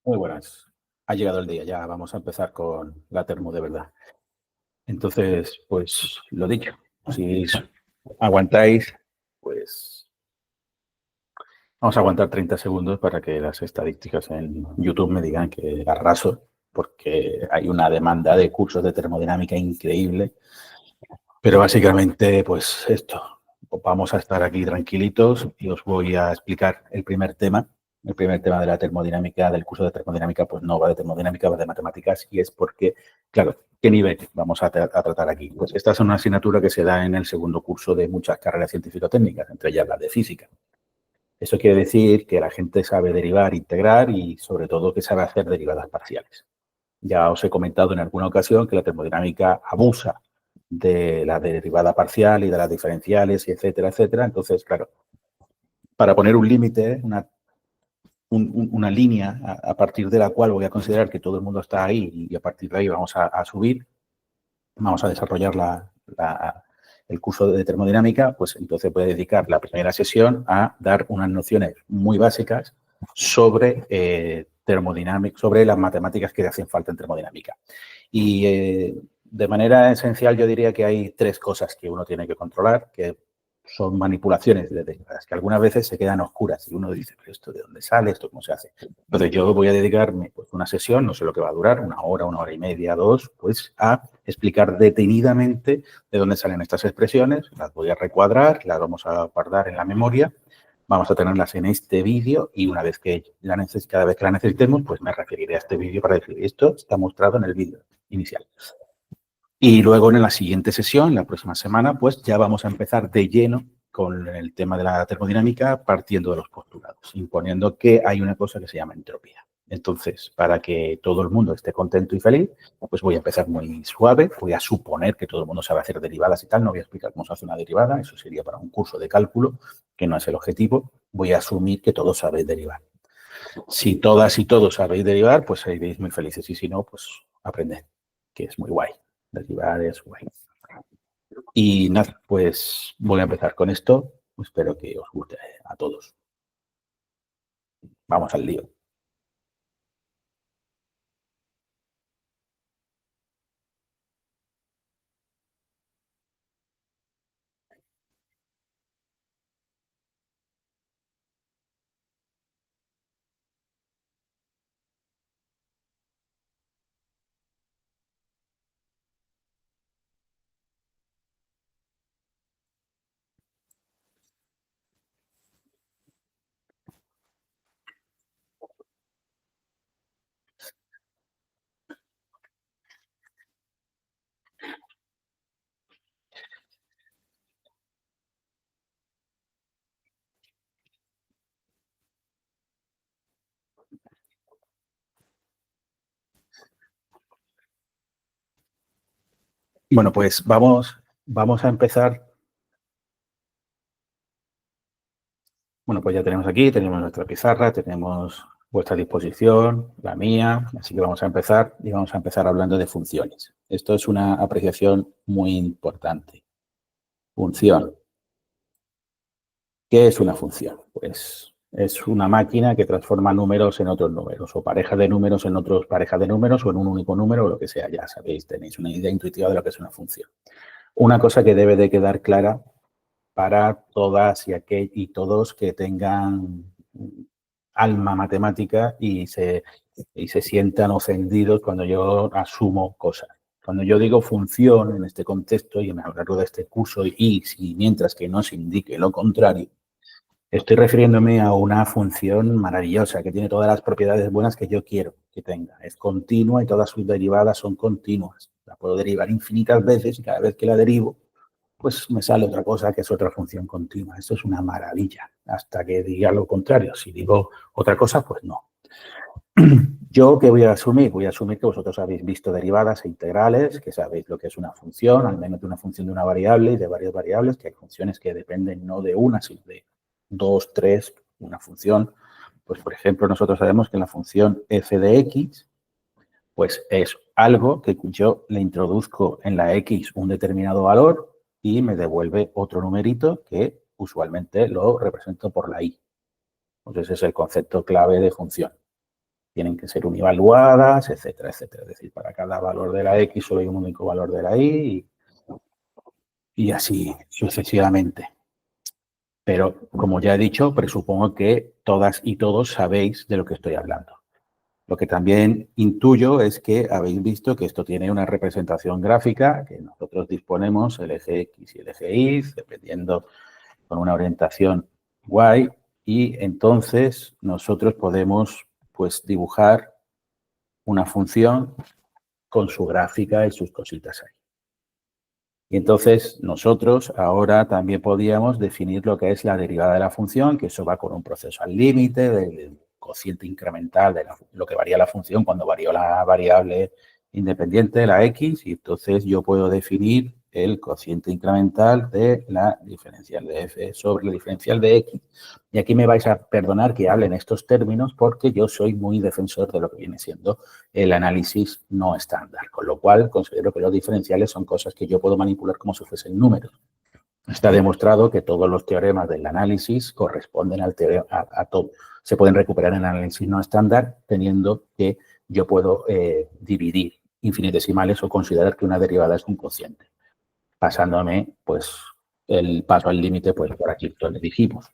Muy buenas. Ha llegado el día, ya vamos a empezar con la termo de verdad. Entonces, pues lo dicho, si aguantáis, pues vamos a aguantar 30 segundos para que las estadísticas en YouTube me digan que arraso, porque hay una demanda de cursos de termodinámica increíble. Pero básicamente, pues esto, vamos a estar aquí tranquilitos y os voy a explicar el primer tema. El primer tema de la termodinámica, del curso de termodinámica, pues no va de termodinámica, va de matemáticas y es porque, claro, ¿qué nivel vamos a tratar aquí? Pues esta es una asignatura que se da en el segundo curso de muchas carreras científico-técnicas, entre ellas la de física. Eso quiere decir que la gente sabe derivar, integrar y sobre todo que sabe hacer derivadas parciales. Ya os he comentado en alguna ocasión que la termodinámica abusa de la derivada parcial y de las diferenciales, y etcétera, etcétera. Entonces, claro, para poner un límite, una línea a partir de la cual voy a considerar que todo el mundo está ahí y a partir de ahí vamos a subir, vamos a desarrollar el curso de termodinámica, pues entonces voy a dedicar la primera sesión a dar unas nociones muy básicas sobre termodinámica, sobre las matemáticas que hacen falta en termodinámica. Y de manera esencial yo diría que hay tres cosas que uno tiene que controlar, que son manipulaciones de derivadas, que algunas veces se quedan oscuras y uno dice, pero ¿esto de dónde sale? ¿Esto cómo se hace? Entonces yo voy a dedicarme pues, una sesión, no sé lo que va a durar, una hora y media, dos, pues a explicar detenidamente de dónde salen estas expresiones, las voy a recuadrar, las vamos a guardar en la memoria, vamos a tenerlas en este vídeo y una vez que cada vez que la necesitemos, pues me referiré a este vídeo para decir, esto está mostrado en el vídeo inicial. Y luego en la siguiente sesión, la próxima semana, pues ya vamos a empezar de lleno con el tema de la termodinámica partiendo de los postulados, imponiendo que hay una cosa que se llama entropía. Entonces, para que todo el mundo esté contento y feliz, pues voy a empezar muy suave, voy a suponer que todo el mundo sabe hacer derivadas y tal, no voy a explicar cómo se hace una derivada, eso sería para un curso de cálculo, que no es el objetivo, voy a asumir que todos sabéis derivar. Si todas y todos sabéis derivar, pues seréis muy felices y si no, pues aprended, que es muy guay. Derivar es guay. Y nada, pues voy a empezar con esto. Espero que os guste a todos. Vamos al lío. Bueno, pues vamos a empezar. Bueno, pues ya tenemos nuestra pizarra, tenemos vuestra disposición, la mía, así que vamos a empezar y vamos a empezar hablando de funciones. Esto es una apreciación muy importante. Función. ¿Qué es una función? Pues es una máquina que transforma números en otros números, o parejas de números en otros parejas de números, o en un único número, o lo que sea. Ya sabéis, tenéis una idea intuitiva de lo que es una función. Una cosa que debe de quedar clara para todas y todos que tengan alma matemática y se sientan ofendidos cuando yo asumo cosas. Cuando yo digo función en este contexto y a lo largo de este curso mientras que no se indique lo contrario, estoy refiriéndome a una función maravillosa que tiene todas las propiedades buenas que yo quiero que tenga. Es continua y todas sus derivadas son continuas. La puedo derivar infinitas veces y cada vez que la derivo, pues me sale otra cosa que es otra función continua. Esto es una maravilla, hasta que diga lo contrario. Si digo otra cosa, pues no. ¿Yo qué voy a asumir? Voy a asumir que vosotros habéis visto derivadas e integrales, que sabéis lo que es una función, al menos de una función de una variable y de varias variables, que hay funciones que dependen no de una, sino de dos, tres, una función. Pues, por ejemplo, nosotros sabemos que la función f de x, pues es algo que yo le introduzco en la x un determinado valor y me devuelve otro numerito que usualmente lo represento por la y. Entonces, ese es el concepto clave de función. tienen que ser univaluadas, etcétera, etcétera. Es decir, para cada valor de la X solo hay un único valor de la Y y así sucesivamente. Pero, como ya he dicho, presupongo que todas y todos sabéis de lo que estoy hablando. Lo que también intuyo es que habéis visto que esto tiene una representación gráfica, que nosotros disponemos el eje X y el eje Y, dependiendo con una orientación Y, y entonces nosotros podemos pues dibujar una función con su gráfica y sus cositas ahí. Y entonces nosotros ahora también podíamos definir lo que es la derivada de la función, que eso va con un proceso al límite del cociente incremental de lo que varía la función cuando varió la variable independiente, la x, y entonces yo puedo definir el cociente incremental de la diferencial de f sobre la diferencial de x. Y aquí me vais a perdonar que hable en estos términos porque yo soy muy defensor de lo que viene siendo el análisis no estándar, con lo cual considero que los diferenciales son cosas que yo puedo manipular como si fuesen números. Está demostrado que todos los teoremas del análisis corresponden al teorema, a todo. Se pueden recuperar en el análisis no estándar teniendo que yo puedo dividir infinitesimales o considerar que una derivada es un cociente, pasándome pues el paso al límite pues por aquí donde dijimos.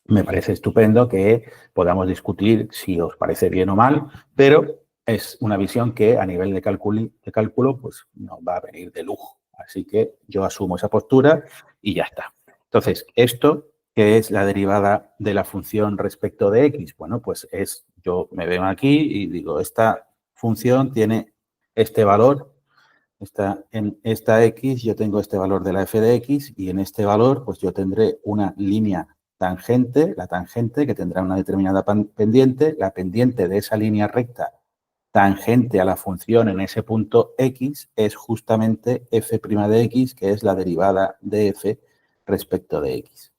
Me parece estupendo que podamos discutir si os parece bien o mal, pero es una visión que a nivel de cálculo pues nos va a venir de lujo. Así que yo asumo esa postura y ya está. Entonces, esto, ¿qué es la derivada de la función respecto de x? Bueno, pues yo me veo aquí y digo, esta función tiene este valor. En esta x yo tengo este valor de la f de x y en este valor pues yo tendré una línea tangente, la tangente que tendrá una determinada pendiente, la pendiente de esa línea recta tangente a la función en ese punto x es justamente f' de x, que es la derivada de f respecto de x.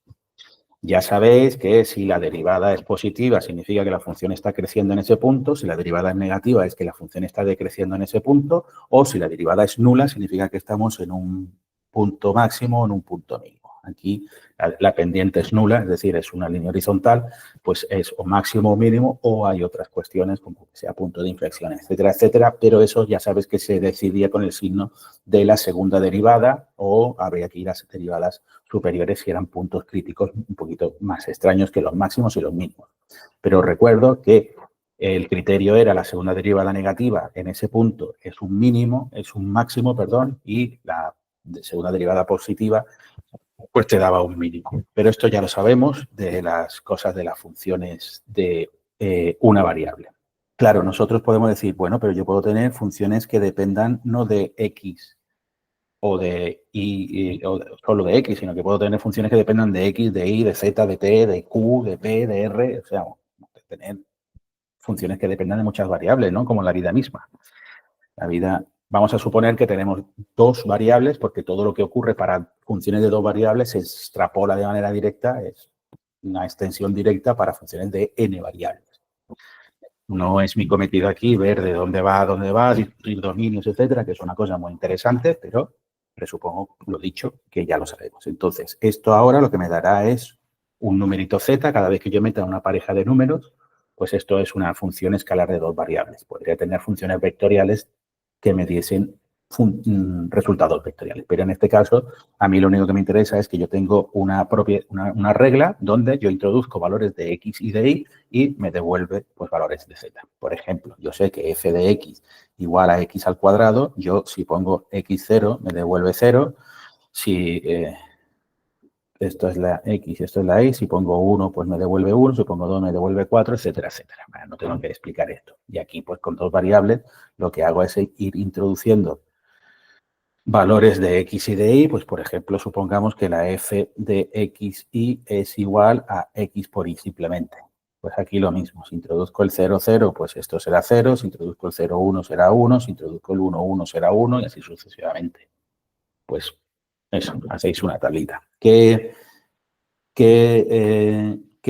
Ya sabéis que si la derivada es positiva, significa que la función está creciendo en ese punto. Si la derivada es negativa, es que la función está decreciendo en ese punto. O si la derivada es nula, significa que estamos en un punto máximo o en un punto mínimo. Aquí la pendiente es nula, es decir, es una línea horizontal, pues es o máximo o mínimo, o hay otras cuestiones como que sea punto de inflexión, etcétera, etcétera. Pero eso ya sabes que se decidía con el signo de la segunda derivada, o habría que ir a derivadas superiores si eran puntos críticos un poquito más extraños que los máximos y los mínimos. Pero recuerdo que el criterio era la segunda derivada negativa en ese punto es un mínimo, es un máximo, perdón, y la segunda derivada positiva pues te daba un mínimo. Pero esto ya lo sabemos de las cosas de las funciones de una variable. Claro, nosotros podemos decir, bueno, pero yo puedo tener funciones que dependan no de x o de y o solo de x, sino que puedo tener funciones que dependan de x, de y, de z, de t, de q, de p, de r, o sea, tener funciones que dependan de muchas variables, ¿no? Como la vida misma. La vida, vamos a suponer que tenemos dos variables, porque todo lo que ocurre para funciones de dos variables se extrapola de manera directa, es una extensión directa para funciones de n variables. No es mi cometido aquí ver de dónde va, discutir dominios, etcétera, que es una cosa muy interesante, pero presupongo, lo dicho, que ya lo sabemos. Entonces, esto ahora lo que me dará es un numerito z. Cada vez que yo meta una pareja de números, pues esto es una función escalar de dos variables. Podría tener funciones vectoriales que me diesen resultados vectoriales. Pero en este caso, a mí lo único que me interesa es que yo tengo una regla donde yo introduzco valores de x y de y me devuelve pues, valores de z. Por ejemplo, yo sé que f de x igual a x al cuadrado. Yo si pongo x0 me devuelve 0. Si esto es la x y esto es la y, si pongo 1 pues me devuelve 1, si pongo 2 me devuelve 4, etcétera, etcétera. Bueno, no tengo que explicar esto. Y aquí pues con dos variables lo que hago es ir introduciendo valores de x y de y, pues por ejemplo, supongamos que la f de x y es igual a x por y simplemente. Pues aquí lo mismo, si introduzco el 0, 0, pues esto será 0, si introduzco el 0, 1 será 1, si introduzco el 1, 1 será 1 y así sucesivamente. Pues eso, hacéis una tablita. ¿Qué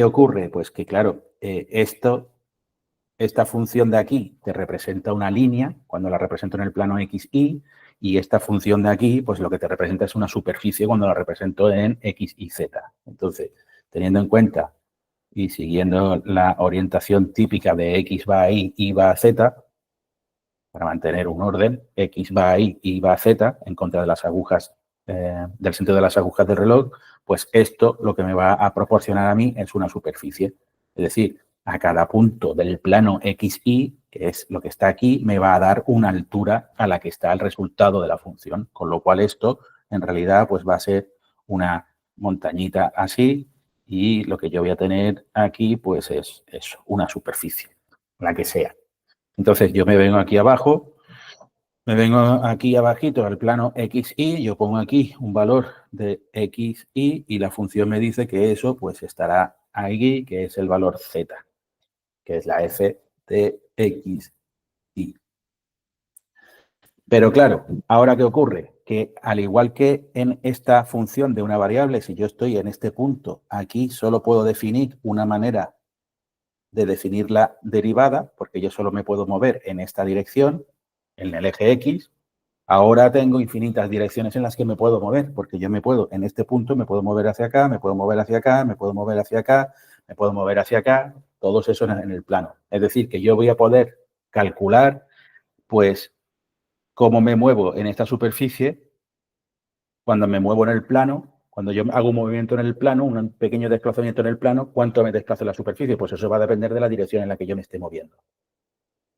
ocurre? Pues que claro, esta función de aquí te representa una línea cuando la represento en el plano x, y esta función de aquí, pues lo que te representa es una superficie cuando la represento en x y z. Entonces, teniendo en cuenta y siguiendo la orientación típica de X va a Y va a Z, para mantener un orden, X va a Y va a Z, en contra de las agujas, del sentido de las agujas del reloj, pues esto lo que me va a proporcionar a mí es una superficie. Es decir, a cada punto del plano XY, que es lo que está aquí, me va a dar una altura a la que está el resultado de la función, con lo cual esto en realidad pues va a ser una montañita así y lo que yo voy a tener aquí pues es eso, una superficie, la que sea. Entonces yo me vengo aquí abajo, me vengo aquí abajito al plano XY, yo pongo aquí un valor de XY y la función me dice que eso pues estará aquí, que es el valor Z, que es la f de XY. Pero claro, ¿ahora qué ocurre? Que al igual que en esta función de una variable, si yo estoy en este punto, aquí solo puedo definir una manera de definir la derivada, porque yo solo me puedo mover en esta dirección, en el eje X. Ahora tengo infinitas direcciones en las que me puedo mover, porque yo me puedo, en este punto, me puedo mover hacia acá, me puedo mover hacia acá, me puedo mover hacia acá, me puedo mover hacia acá, todos eso en el plano. Es decir, que yo voy a poder calcular, pues, cómo me muevo en esta superficie, cuando me muevo en el plano, cuando yo hago un movimiento en el plano, un pequeño desplazamiento en el plano, ¿cuánto me desplaza la superficie? Pues eso va a depender de la dirección en la que yo me esté moviendo.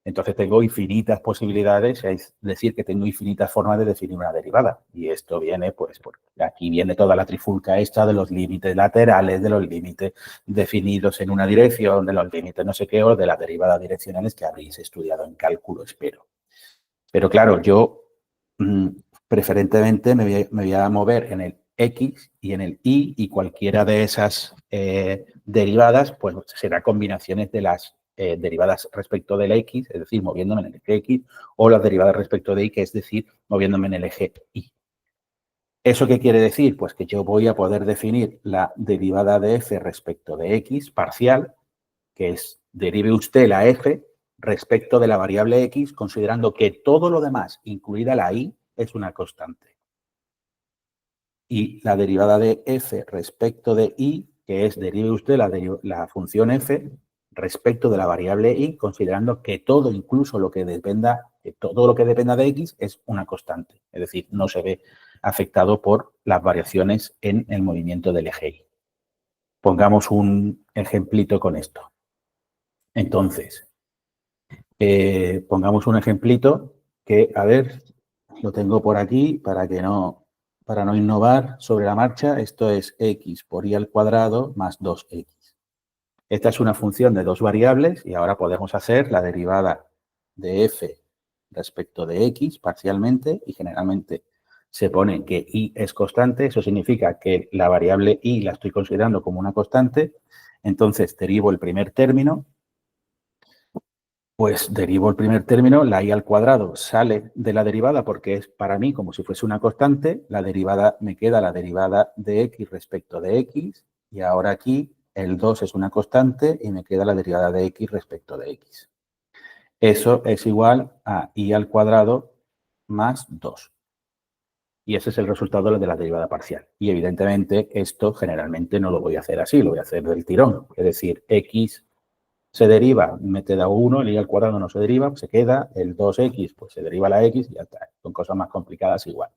Entonces tengo infinitas posibilidades, es decir, que tengo infinitas formas de definir una derivada. Y esto viene, pues, porque aquí viene toda la trifulca esta de los límites laterales, de los límites definidos en una dirección, de los límites no sé qué, o de las derivadas direccionales que habréis estudiado en cálculo, espero. Pero claro, yo preferentemente me voy a mover en el X y en el Y y cualquiera de esas derivadas pues será combinaciones de las derivadas respecto del X, es decir, moviéndome en el eje X, o las derivadas respecto de Y, que es decir, moviéndome en el eje Y. ¿Eso qué quiere decir? Pues que yo voy a poder definir la derivada de f respecto de X parcial, que es derive usted la f respecto de la variable x, considerando que todo lo demás, incluida la y, es una constante. Y la derivada de f respecto de y, que es derive usted la función f respecto de la variable y, considerando que todo, incluso lo que dependa, que todo lo que dependa de x, es una constante. Es decir, no se ve afectado por las variaciones en el movimiento del eje y. Pongamos un ejemplito con esto. Entonces, pongamos un ejemplito que, a ver, lo tengo por aquí para no innovar sobre la marcha. Esto es x por y al cuadrado más 2x. Esta es una función de dos variables y ahora podemos hacer la derivada de f respecto de x parcialmente y generalmente se pone que y es constante. Eso significa que la variable y la estoy considerando como una constante. Entonces derivo el primer término. Pues derivo el primer término, la y al cuadrado sale de la derivada porque es para mí como si fuese una constante. La derivada, me queda la derivada de x respecto de x y ahora aquí el 2 es una constante y me queda la derivada de x respecto de x. Eso es igual a y al cuadrado más 2. Y ese es el resultado de la derivada parcial. Y evidentemente esto generalmente no lo voy a hacer así, lo voy a hacer del tirón. Es decir, x se deriva, me queda 1, el y al cuadrado no se deriva, se queda el 2x, pues se deriva la x y ya está. Son cosas más complicadas igual.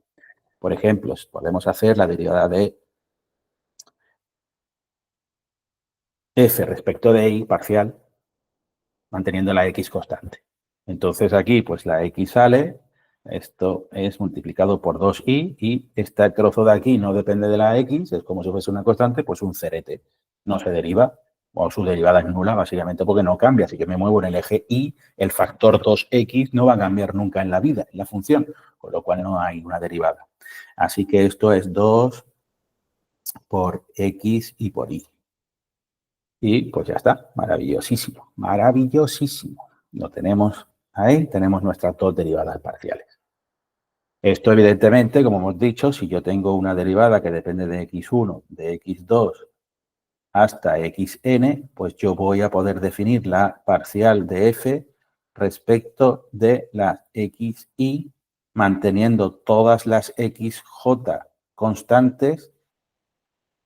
Por ejemplo, podemos hacer la derivada de f respecto de y parcial, manteniendo la x constante. Entonces aquí, pues la x sale, esto es multiplicado por 2y y este trozo de aquí no depende de la x, es como si fuese una constante, pues un cerete. No se deriva, o su derivada es nula, básicamente porque no cambia. Si yo me muevo en el eje y, el factor 2x no va a cambiar nunca en la vida, en la función, con lo cual no hay una derivada. Así que esto es 2 por x y por y. Y pues ya está, maravillosísimo, maravillosísimo. Lo tenemos ahí, tenemos nuestras dos derivadas parciales. Esto evidentemente, como hemos dicho, si yo tengo una derivada que depende de x1, de x2 hasta xn, pues yo voy a poder definir la parcial de f respecto de las xy, manteniendo todas las xj constantes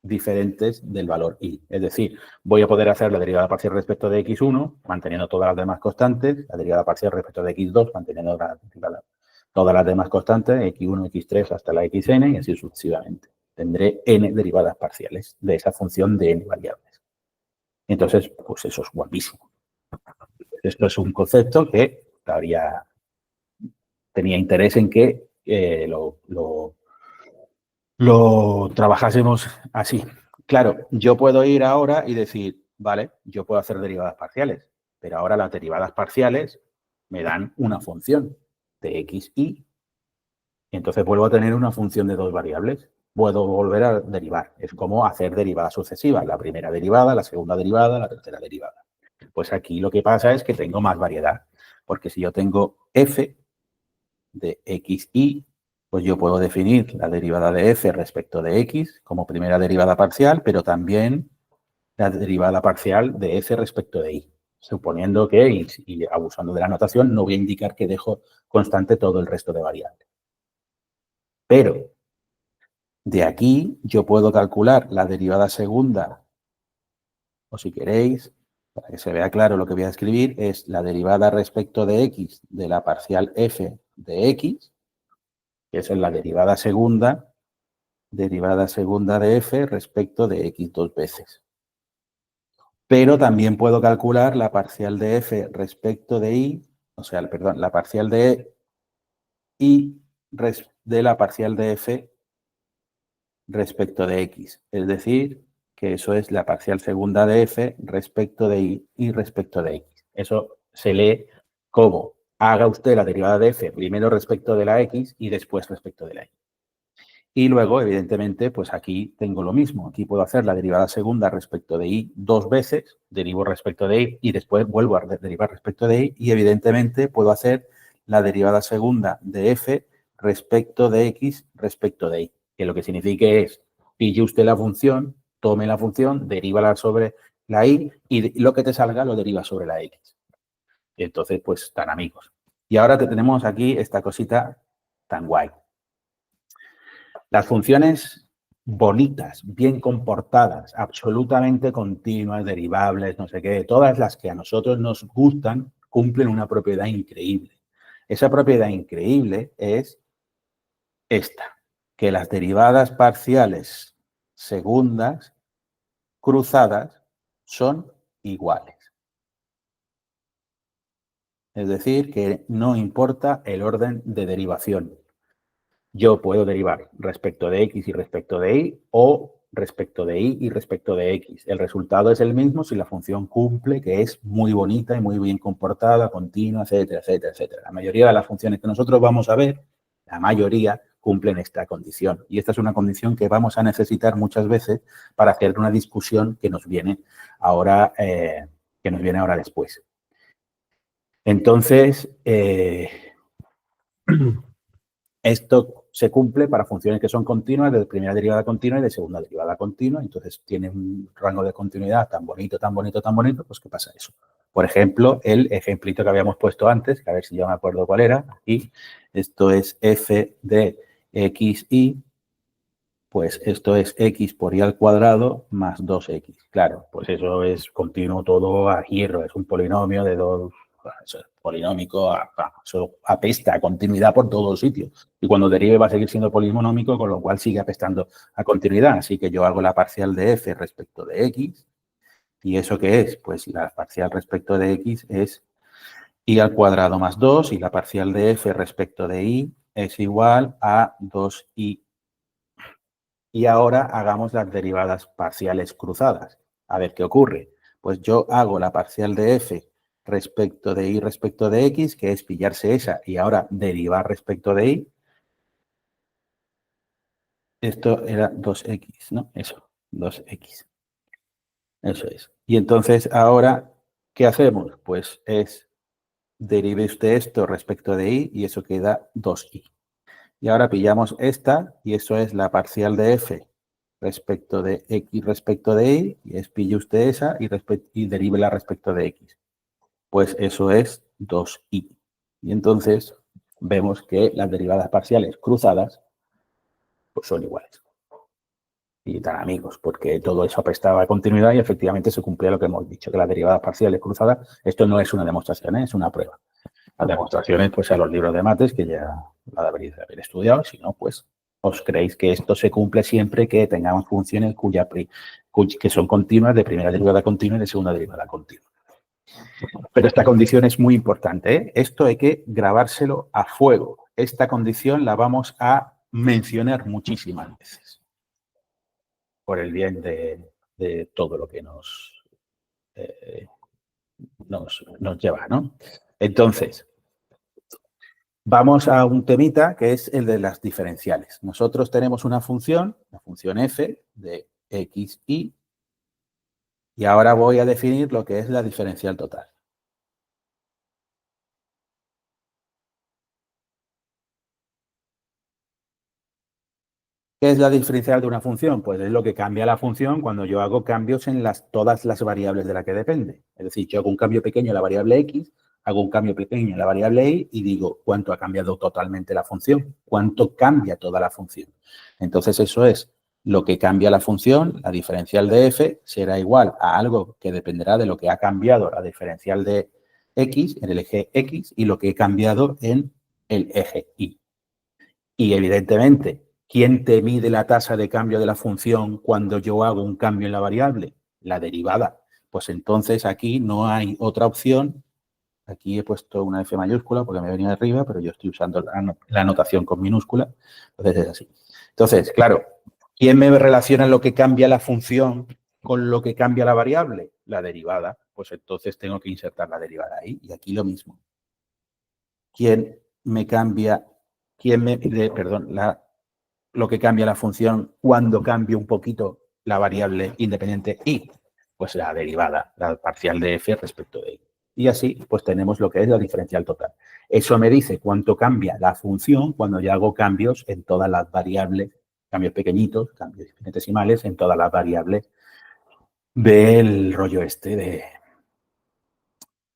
diferentes del valor y. Es decir, voy a poder hacer la derivada parcial respecto de x1, manteniendo todas las demás constantes, la derivada parcial respecto de x2, manteniendo todas las demás constantes, x1, x3 hasta la xn y así sucesivamente. Tendré n derivadas parciales de esa función de n variables. Entonces, pues eso es guapísimo. Esto es un concepto que tenía interés en que lo trabajásemos así. Claro, yo puedo ir ahora y decir, vale, yo puedo hacer derivadas parciales, pero ahora las derivadas parciales me dan una función de x, y. Entonces vuelvo a tener una función de dos variables. Puedo volver a derivar. Es como hacer derivadas sucesivas. La primera derivada, la segunda derivada, la tercera derivada. Pues aquí lo que pasa es que tengo más variedad. Porque si yo tengo f de x, y, pues yo puedo definir la derivada de f respecto de x como primera derivada parcial, pero también la derivada parcial de f respecto de y. Suponiendo que, y abusando de la notación, no voy a indicar que dejo constante todo el resto de variables. Pero de aquí yo puedo calcular la derivada segunda, o si queréis, para que se vea claro lo que voy a escribir, es la derivada respecto de x de la parcial f de x, que es la derivada segunda de f respecto de x dos veces. Pero también puedo calcular la parcial de f respecto de y, o sea, perdón, la parcial de y de la parcial de f respecto de x. Es decir, que eso es la parcial segunda de f respecto de y respecto de x. Eso se lee como haga usted la derivada de f primero respecto de la x y después respecto de la y. Y luego, evidentemente, pues aquí tengo lo mismo. Aquí puedo hacer la derivada segunda respecto de y dos veces, derivo respecto de y después vuelvo a derivar respecto de y evidentemente puedo hacer la derivada segunda de f respecto de x respecto de y, que lo que significa es pille usted la función, tome la función, derívala sobre la y lo que te salga lo deriva sobre la x. Y entonces, pues, están amigos. Y ahora tenemos aquí esta cosita tan guay. Las funciones bonitas, bien comportadas, absolutamente continuas, derivables, no sé qué, todas las que a nosotros nos gustan, cumplen una propiedad increíble. Esa propiedad increíble es esta, que las derivadas parciales segundas cruzadas son iguales. Es decir, que no importa el orden de derivación. Yo puedo derivar respecto de x y respecto de y o respecto de y respecto de x. El resultado es el mismo si la función cumple, que es muy bonita y muy bien comportada, continua, etcétera, etcétera, etcétera. La mayoría de las funciones que nosotros vamos a ver, la mayoría cumplen esta condición. Y esta es una condición que vamos a necesitar muchas veces para hacer una discusión que nos viene ahora, después. Entonces, esto se cumple para funciones que son continuas de primera derivada continua y de segunda derivada continua. Entonces, tiene un rango de continuidad tan bonito, tan bonito, tan bonito, pues ¿qué pasa eso? Por ejemplo, el ejemplito que habíamos puesto antes, que a ver si yo me acuerdo cuál era, aquí, esto es f de x, y, pues esto es x por y al cuadrado más 2x. Claro, pues eso es continuo todo a hierro, es un polinomio de dos, eso es polinómico, eso apesta a continuidad por todos los sitios. Y cuando derive va a seguir siendo polinómico, con lo cual sigue apestando a continuidad. Así que yo hago la parcial de f respecto de x. ¿Y eso qué es? Pues la parcial respecto de x es y al cuadrado más 2 y la parcial de f respecto de y es igual a 2y. Y ahora hagamos las derivadas parciales cruzadas. A ver qué ocurre. Pues yo hago la parcial de f respecto de y respecto de x, que es pillarse esa y ahora derivar respecto de y. Esto era 2x, ¿no? Eso, 2x. Eso es. Y entonces ahora, ¿qué hacemos? Pues es derive usted esto respecto de y eso queda 2y. Y ahora pillamos esta y eso es la parcial de f respecto de x respecto de y es pille usted esa y deríbela respecto de x. Pues eso es 2y. Y entonces vemos que las derivadas parciales cruzadas pues son iguales. y tan amigos, porque todo eso prestaba continuidad y efectivamente se cumplía lo que hemos dicho, que las derivadas parciales cruzadas, esto no es una demostración, es una prueba. Las demostraciones, pues a los libros de mates, que ya la deberéis haber estudiado, si no, pues os creéis que esto se cumple siempre que tengamos funciones que son continuas, de primera derivada continua y de segunda derivada continua. Pero esta condición es muy importante, ¿eh? Esto hay que grabárselo a fuego. Esta condición la vamos a mencionar muchísimas veces por el bien de todo lo que nos lleva, ¿no? Entonces, vamos a un temita que es el de las diferenciales. Nosotros tenemos una función, la función f de x, y ahora voy a definir lo que es la diferencial total. ¿Qué es la diferencial de una función? Pues es lo que cambia la función cuando yo hago cambios en todas las variables de la que depende. Es decir, yo hago un cambio pequeño en la variable x, hago un cambio pequeño en la variable y digo cuánto ha cambiado totalmente la función, cuánto cambia toda la función. Entonces, eso es lo que cambia la función, la diferencial de f será igual a algo que dependerá de lo que ha cambiado la diferencial de x en el eje x y lo que he cambiado en el eje y. Y evidentemente, ¿quién te mide la tasa de cambio de la función cuando yo hago un cambio en la variable? La derivada. Pues entonces aquí no hay otra opción. Aquí he puesto una F mayúscula porque me venía de arriba, pero yo estoy usando la notación con minúscula. Entonces es así. Entonces, claro, ¿quién me relaciona lo que cambia la función con lo que cambia la variable? La derivada. Pues entonces tengo que insertar la derivada ahí. Y aquí lo mismo. ¿Quién me cambia, lo que cambia la función cuando cambio un poquito la variable independiente y? Pues la derivada, la parcial de f respecto de y. Y así, pues tenemos lo que es la diferencial total. Eso me dice cuánto cambia la función cuando yo hago cambios en todas las variables, cambios pequeñitos, cambios infinitesimales en todas las variables del rollo este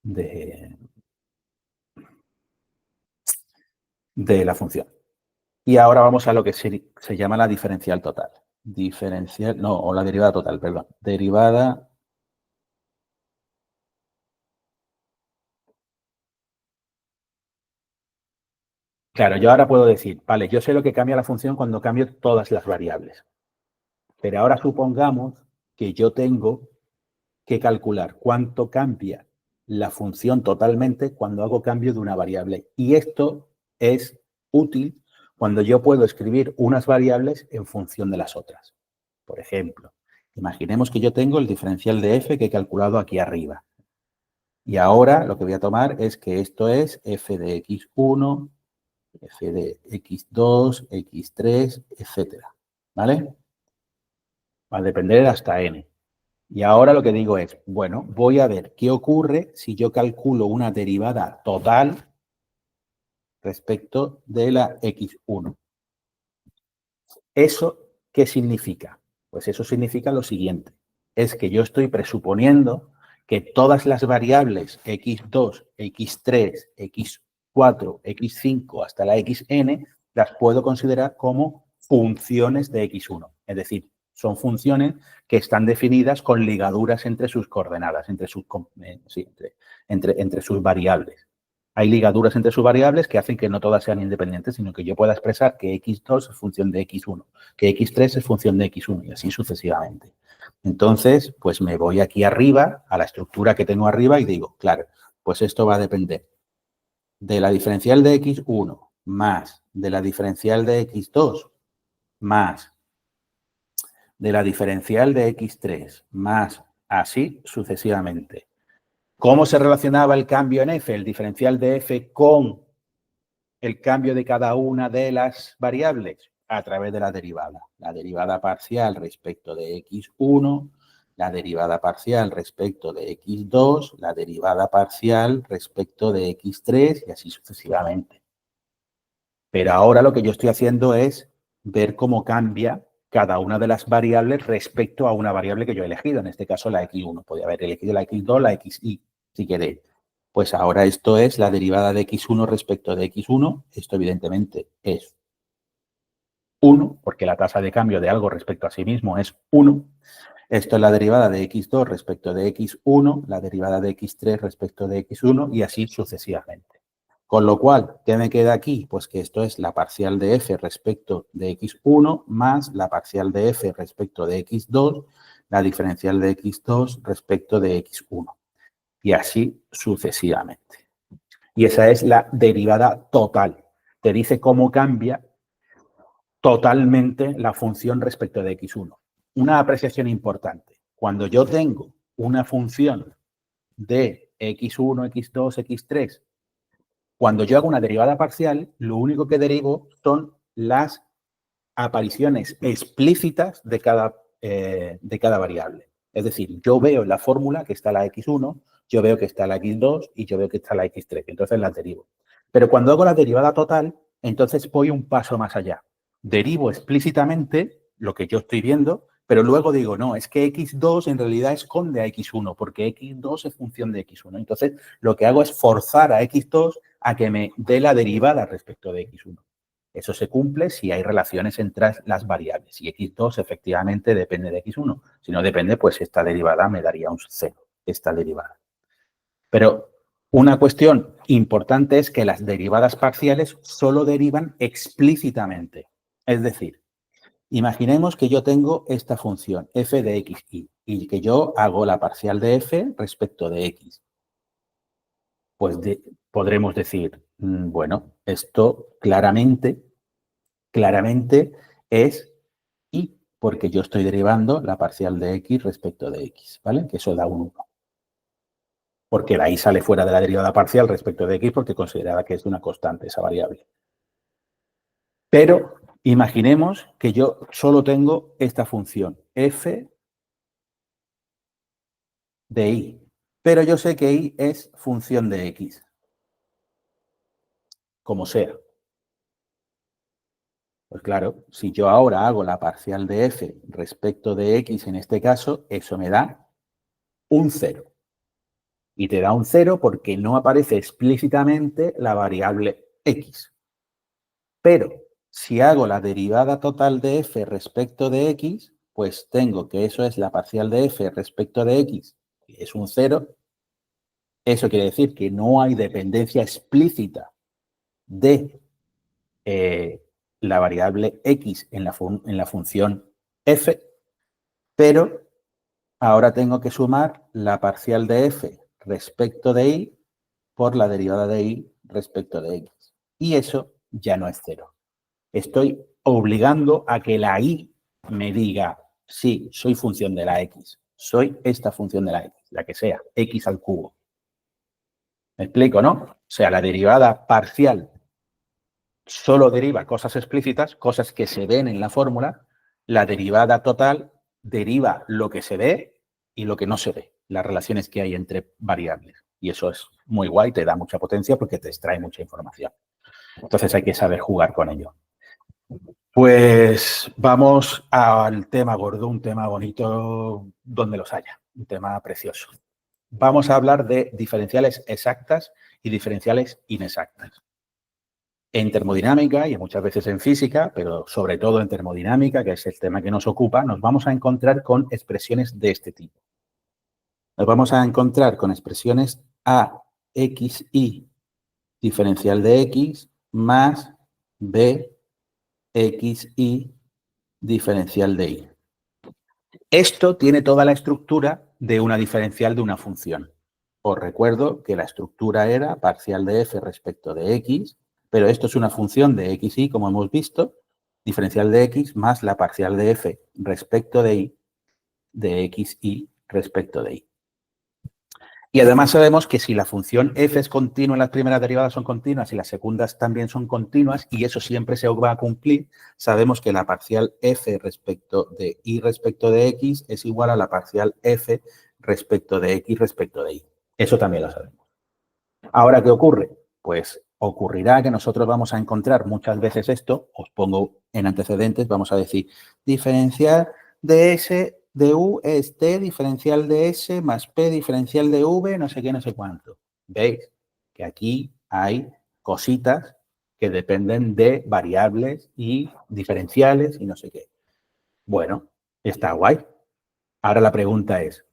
de la función. Y ahora vamos a lo que se llama la diferencial total. Diferencial, no, o la derivada total, perdón. Derivada Claro, yo ahora puedo decir, vale, yo sé lo que cambia la función cuando cambio todas las variables. Pero ahora supongamos que yo tengo que calcular cuánto cambia la función totalmente cuando hago cambio de una variable. Y esto es útil cuando yo puedo escribir unas variables en función de las otras. Por ejemplo, imaginemos que yo tengo el diferencial de f que he calculado aquí arriba. Y ahora lo que voy a tomar es que esto es f de x1, f de x2, x3, etcétera. ¿Vale? Va a depender hasta n. Y ahora lo que digo es, bueno, voy a ver qué ocurre si yo calculo una derivada total respecto de la x1. ¿Eso qué significa? Pues eso significa lo siguiente. Es que yo estoy presuponiendo que todas las variables x2, x3, x4, x5 hasta la xn las puedo considerar como funciones de x1. Es decir, son funciones que están definidas con ligaduras entre sus coordenadas, entre sus variables. Hay ligaduras entre sus variables que hacen que no todas sean independientes, sino que yo pueda expresar que x2 es función de x1, que x3 es función de x1 y así sucesivamente. Entonces, pues me voy aquí arriba, a la estructura que tengo arriba y digo, claro, pues esto va a depender de la diferencial de x1 más de la diferencial de x2 más de la diferencial de x3 más así sucesivamente. ¿Cómo se relacionaba el cambio en f, el diferencial de f con el cambio de cada una de las variables? A través de la derivada. La derivada parcial respecto de x1, la derivada parcial respecto de x2, la derivada parcial respecto de x3 y así sucesivamente. Pero ahora lo que yo estoy haciendo es ver cómo cambia cada una de las variables respecto a una variable que yo he elegido, en este caso la x1. Podría haber elegido la x2, la xy, si queréis. Pues ahora esto es la derivada de x1 respecto de x1. Esto evidentemente es 1, porque la tasa de cambio de algo respecto a sí mismo es 1. Esto es la derivada de x2 respecto de x1, la derivada de x3 respecto de x1 y así sucesivamente. Con lo cual, ¿qué me queda aquí? Pues que esto es la parcial de f respecto de x1 más la parcial de f respecto de x2, la diferencial de x2 respecto de x1. Y así sucesivamente. Y esa es la derivada total. Te dice cómo cambia totalmente la función respecto de x1. Una apreciación importante. Cuando yo tengo una función de x1, x2, x3, cuando yo hago una derivada parcial, lo único que derivo son las apariciones explícitas de cada variable. Es decir, yo veo en la fórmula que está la x1, yo veo que está la x2 y yo veo que está la x3. Entonces las derivo. Pero cuando hago la derivada total, entonces voy un paso más allá. Derivo explícitamente lo que yo estoy viendo, pero luego digo, no, es que x2 en realidad esconde a x1, porque x2 es función de x1. Entonces, lo que hago es forzar a x2 a que me dé la derivada respecto de x1. Eso se cumple si hay relaciones entre las variables. Y x2 efectivamente depende de x1. Si no depende, pues esta derivada me daría un 0, esta derivada. Pero una cuestión importante es que las derivadas parciales solo derivan explícitamente. Es decir, imaginemos que yo tengo esta función f de xy y que yo hago la parcial de f respecto de x. Pues podremos decir, bueno, esto claramente es y, porque yo estoy derivando la parcial de x respecto de x, ¿vale? Que eso da un 1. Porque la y sale fuera de la derivada parcial respecto de x porque considerada que es una constante esa variable. Pero imaginemos que yo solo tengo esta función, f de y. Pero yo sé que y es función de x, como sea. Pues claro, si yo ahora hago la parcial de f respecto de x en este caso, eso me da un 0. Y te da un 0 porque no aparece explícitamente la variable x. Pero si hago la derivada total de f respecto de x, pues tengo que eso es la parcial de f respecto de x, que es un 0. Eso quiere decir que no hay dependencia explícita de la variable x en la función f, pero ahora tengo que sumar la parcial de f respecto de y por la derivada de y respecto de x. Y eso ya no es 0. Estoy obligando a que la y me diga, sí, soy función de la x. Soy esta función de la x, la que sea, x al cubo. ¿Me explico, no? O sea, la derivada parcial solo deriva cosas explícitas, cosas que se ven en la fórmula. La derivada total deriva lo que se ve y lo que no se ve, las relaciones que hay entre variables. Y eso es muy guay, te da mucha potencia porque te extrae mucha información. Entonces hay que saber jugar con ello. Pues vamos al tema gordo, un tema bonito donde los haya, un tema precioso. Vamos a hablar de diferenciales exactas y diferenciales inexactas. En termodinámica y muchas veces en física, pero sobre todo en termodinámica, que es el tema que nos ocupa, nos vamos a encontrar con expresiones de este tipo. Nos vamos a encontrar con expresiones a x y diferencial de x más b x y diferencial de y. Esto tiene toda la estructura de una diferencial de una función. Os recuerdo que la estructura era parcial de f respecto de x, pero esto es una función de x y, como hemos visto, diferencial de x más la parcial de f respecto de y, de x y respecto de y. Y además sabemos que si la función f es continua, las primeras derivadas son continuas y las segundas también son continuas, y eso siempre se va a cumplir, sabemos que la parcial f respecto de y respecto de x es igual a la parcial f respecto de x respecto de y. Eso también lo sabemos. Ahora, ¿qué ocurre? Pues ocurrirá que nosotros vamos a encontrar muchas veces esto, os pongo en antecedentes, vamos a decir, diferencial de S de U es T diferencial de S más P diferencial de V, no sé qué, no sé cuánto. ¿Veis? Que aquí hay cositas que dependen de variables y diferenciales y no sé qué. Bueno, está guay. Ahora la pregunta es,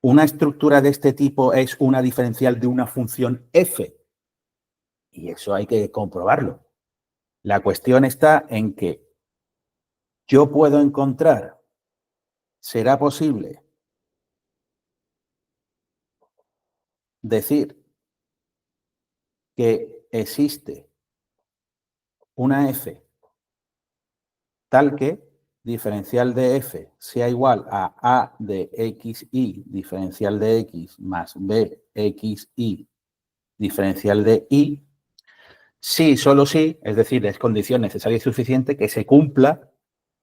¿una estructura de este tipo es una diferencial de una función f? Y eso hay que comprobarlo. La cuestión está en que yo puedo encontrar, ¿será posible decir que existe una f tal que diferencial de f sea igual a de xy diferencial de x más b xy diferencial de y? Sí, solo sí, es decir, es condición necesaria y suficiente que se cumpla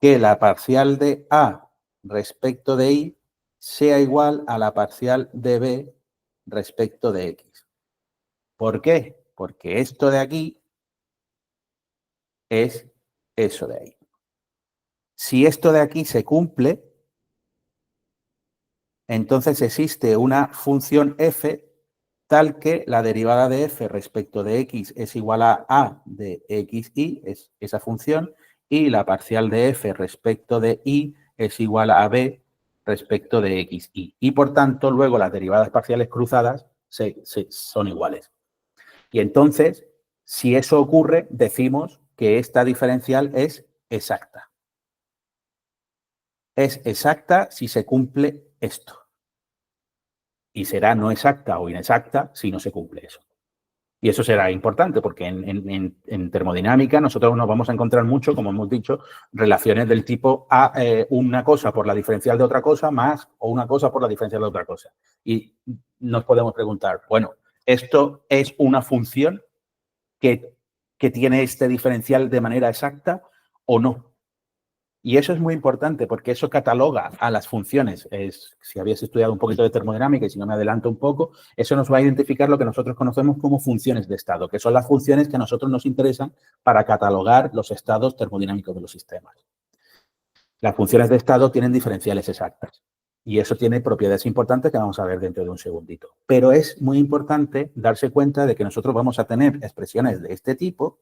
que la parcial de A respecto de Y sea igual a la parcial de B respecto de X. ¿Por qué? Porque esto de aquí es eso de ahí. Si esto de aquí se cumple, entonces existe una función f tal que la derivada de f respecto de x es igual a de xy, es esa función, y la parcial de f respecto de y es igual a b respecto de xy. Y por tanto, luego las derivadas parciales cruzadas son iguales. Y entonces, si eso ocurre, decimos que esta diferencial es exacta. Es exacta si se cumple esto. Y será no exacta o inexacta si no se cumple eso. Y eso será importante porque en termodinámica nosotros nos vamos a encontrar mucho, como hemos dicho, relaciones del tipo a una cosa por la diferencial de otra cosa más o una cosa por la diferencial de otra cosa. Y nos podemos preguntar, bueno, ¿esto es una función que tiene este diferencial de manera exacta o no? Y eso es muy importante porque eso cataloga a las funciones. Si habías estudiado un poquito de termodinámica y si no me adelanto un poco, eso nos va a identificar lo que nosotros conocemos como funciones de estado, que son las funciones que a nosotros nos interesan para catalogar los estados termodinámicos de los sistemas. Las funciones de estado tienen diferenciales exactas y eso tiene propiedades importantes que vamos a ver dentro de un segundito. Pero es muy importante darse cuenta de que nosotros vamos a tener expresiones de este tipo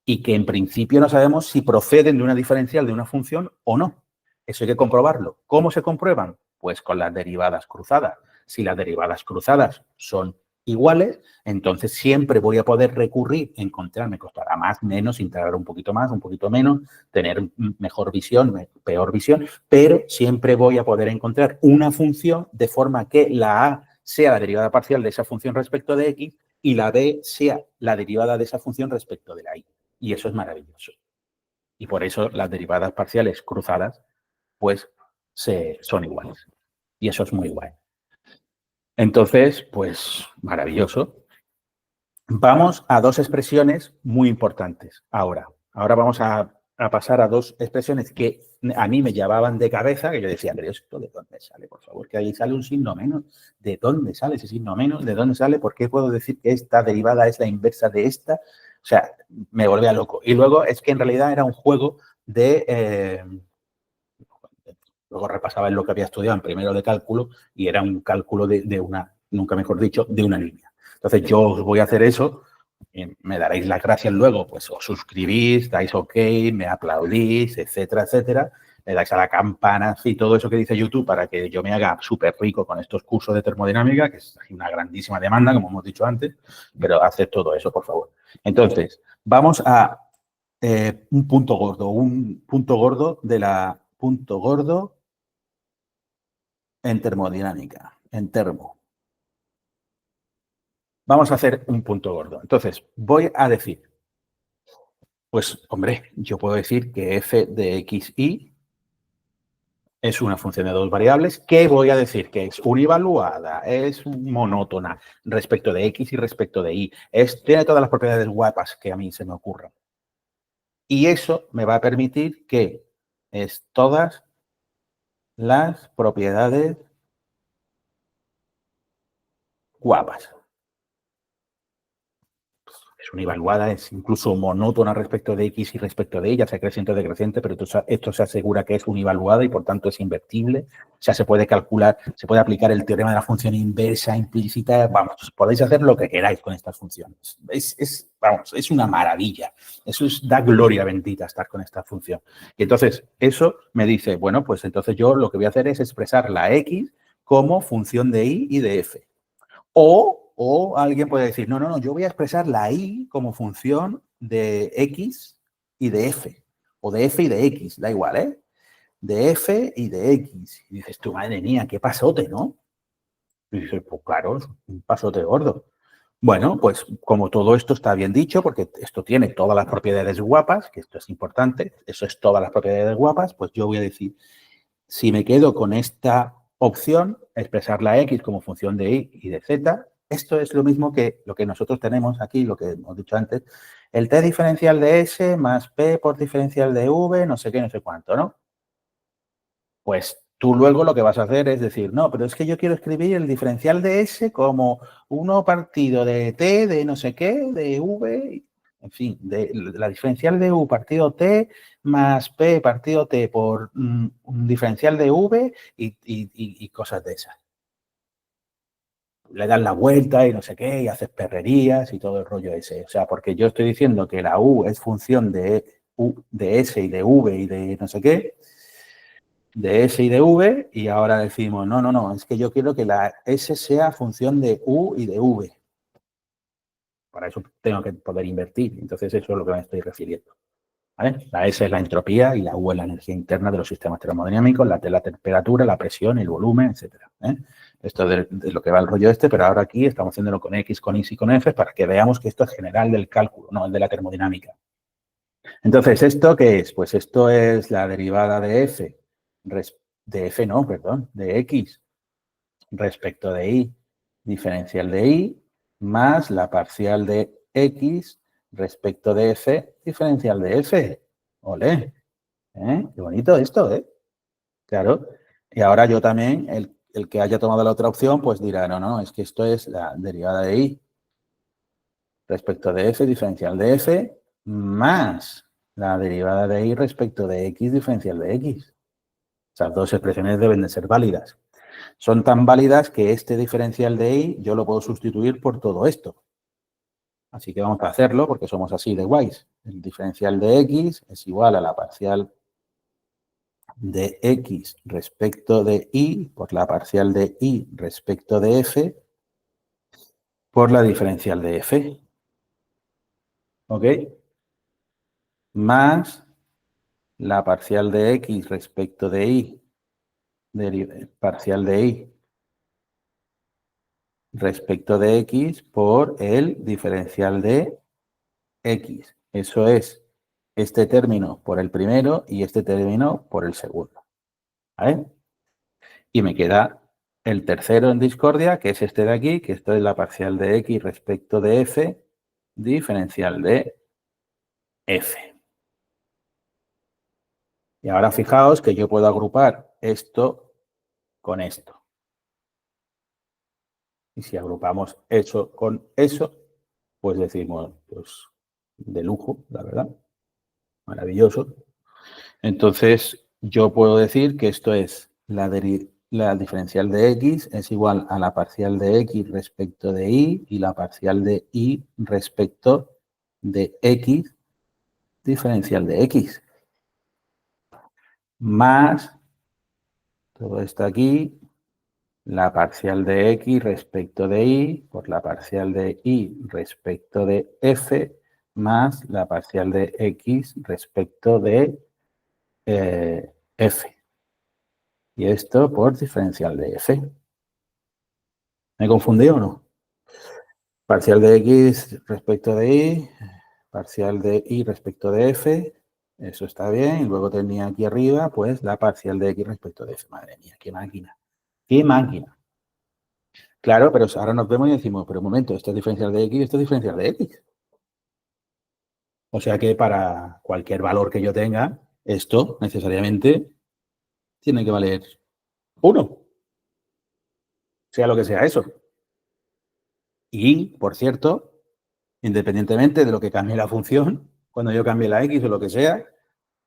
y que en principio no sabemos si proceden de una diferencial de una función o no. Eso hay que comprobarlo. ¿Cómo se comprueban? Pues con las derivadas cruzadas. Si las derivadas cruzadas son iguales, entonces siempre voy a poder recurrir, encontrar, me costará más, menos, integrar un poquito más, un poquito menos, tener mejor visión, peor visión, pero siempre voy a poder encontrar una función de forma que la A sea la derivada parcial de esa función respecto de X y la B sea la derivada de esa función respecto de la Y. Y eso es maravilloso. Y por eso las derivadas parciales cruzadas, pues, son iguales. Y eso es muy guay. Entonces, pues, maravilloso. Vamos a dos expresiones muy importantes ahora. Ahora vamos a pasar a dos expresiones que a mí me llevaban de cabeza, que yo decía, pero ¿esto de dónde sale? Por favor, que ahí sale un signo menos. ¿De dónde sale ese signo menos? ¿De dónde sale? ¿Por qué puedo decir que esta derivada es la inversa de esta? O sea, me volvía loco. Y luego es que en realidad era un juego de... luego repasaba en lo que había estudiado en primero de cálculo y era un cálculo de una, nunca mejor dicho, de una línea. Entonces yo os voy a hacer eso, me daréis las gracias luego, pues os suscribís, dais OK, me aplaudís, etcétera, etcétera, le dais a la campana y todo eso que dice YouTube para que yo me haga súper rico con estos cursos de termodinámica, que es una grandísima demanda, como hemos dicho antes, pero haced todo eso, por favor. Entonces, vamos a un punto gordo de la... Punto gordo en termodinámica, en termo. Vamos a hacer un punto gordo. Entonces, voy a decir, pues, hombre, yo puedo decir que f de xy es una función de dos variables. ¿Qué voy a decir? Que es univaluada, es monótona respecto de x y respecto de y. Tiene todas las propiedades guapas que a mí se me ocurran. Y eso me va a permitir que es todas las propiedades guapas. es univaluada, es incluso monótona respecto de X y respecto de Y, ya sea creciente o decreciente, pero esto se asegura que es univaluada y por tanto es invertible. O sea, se puede calcular, se puede aplicar el teorema de la función inversa implícita. Vamos, podéis hacer lo que queráis con estas funciones. Vamos, es una maravilla. Da gloria bendita estar con esta función. Y entonces, eso me dice, bueno, pues entonces yo lo que voy a hacer es expresar la X como función de Y y de F. O alguien puede decir, no, yo voy a expresar la Y como función de X y de F. O de F y de X, da igual, ¿eh? De F y de X. Y dices tú, madre mía, qué pasote, ¿no? Y dices, pues claro, es un pasote gordo. Bueno, pues como todo esto está bien dicho, porque esto tiene todas las propiedades guapas, que esto es importante, eso es todas las propiedades guapas, pues yo voy a decir, si me quedo con esta opción, expresar la X como función de Y y de Z, esto es lo mismo que lo que nosotros tenemos aquí, lo que hemos dicho antes, el T diferencial de S más P por diferencial de V, no sé qué, no sé cuánto, ¿no? Pues tú luego lo que vas a hacer es decir, no, pero es que yo quiero escribir el diferencial de S como 1 partido de T de no sé qué, de V, en fin, de la diferencial de U partido T más P partido T por un diferencial de V y cosas de esas. Le das la vuelta y no sé qué, y haces perrerías y todo el rollo ese. O sea, porque yo estoy diciendo que la U es función de S y de V y de no sé qué, de S y de V, y ahora decimos, no, es que yo quiero que la S sea función de U y de V. Para eso tengo que poder invertir. Entonces, eso es lo que me estoy refiriendo. ¿Vale? La S es la entropía y la U es la energía interna de los sistemas termodinámicos, la temperatura, la presión, el volumen, etcétera. Esto es de lo que va el rollo este, pero ahora aquí estamos haciéndolo con X, con Y y con F para que veamos que esto es general del cálculo, no el de la termodinámica. Entonces, ¿esto qué es? Pues esto es la derivada de F, de X respecto de Y, diferencial de Y, más la parcial de X respecto de F, diferencial de F. Ole, qué bonito esto, ¿eh? Claro. Y ahora yo también, el que haya tomado la otra opción, pues dirá, no, es que esto es la derivada de Y respecto de F, diferencial de F, más la derivada de Y respecto de X, diferencial de X. Esas dos expresiones deben de ser válidas. Son tan válidas que este diferencial de Y yo lo puedo sustituir por todo esto. Así que vamos a hacerlo porque somos así de guays. El diferencial de X es igual a la parcial de X respecto de Y por la parcial de Y respecto de F por la diferencial de F. ¿Ok? Más la parcial de X respecto de Y, parcial de Y respecto de X por el diferencial de X. Eso es este término por el primero y este término por el segundo. ¿Vale? Y me queda el tercero en discordia, que es este de aquí, que esto es la parcial de X respecto de F, diferencial de F. Y ahora fijaos que yo puedo agrupar esto con esto. Y si agrupamos eso con eso, pues decimos, pues de lujo, la verdad, maravilloso. Entonces, yo puedo decir que esto es la diferencial de X es igual a la parcial de X respecto de Y la parcial de Y respecto de X diferencial de X. Más todo esto aquí, la parcial de X respecto de Y por la parcial de Y respecto de F más la parcial de X respecto de F. Y esto por diferencial de F. ¿Me confundí o no? Parcial de X respecto de Y, parcial de Y respecto de F, eso está bien. Y luego tenía aquí arriba, pues, la parcial de X respecto de F. Madre mía, qué máquina. ¡Qué máquina! Claro, pero ahora nos vemos y decimos, pero un momento, esto es diferencial de X, esto es diferencial de X. O sea que para cualquier valor que yo tenga, esto necesariamente tiene que valer 1, sea lo que sea eso. Y, por cierto, Independientemente de lo que cambie la función, cuando yo cambie la x o lo que sea,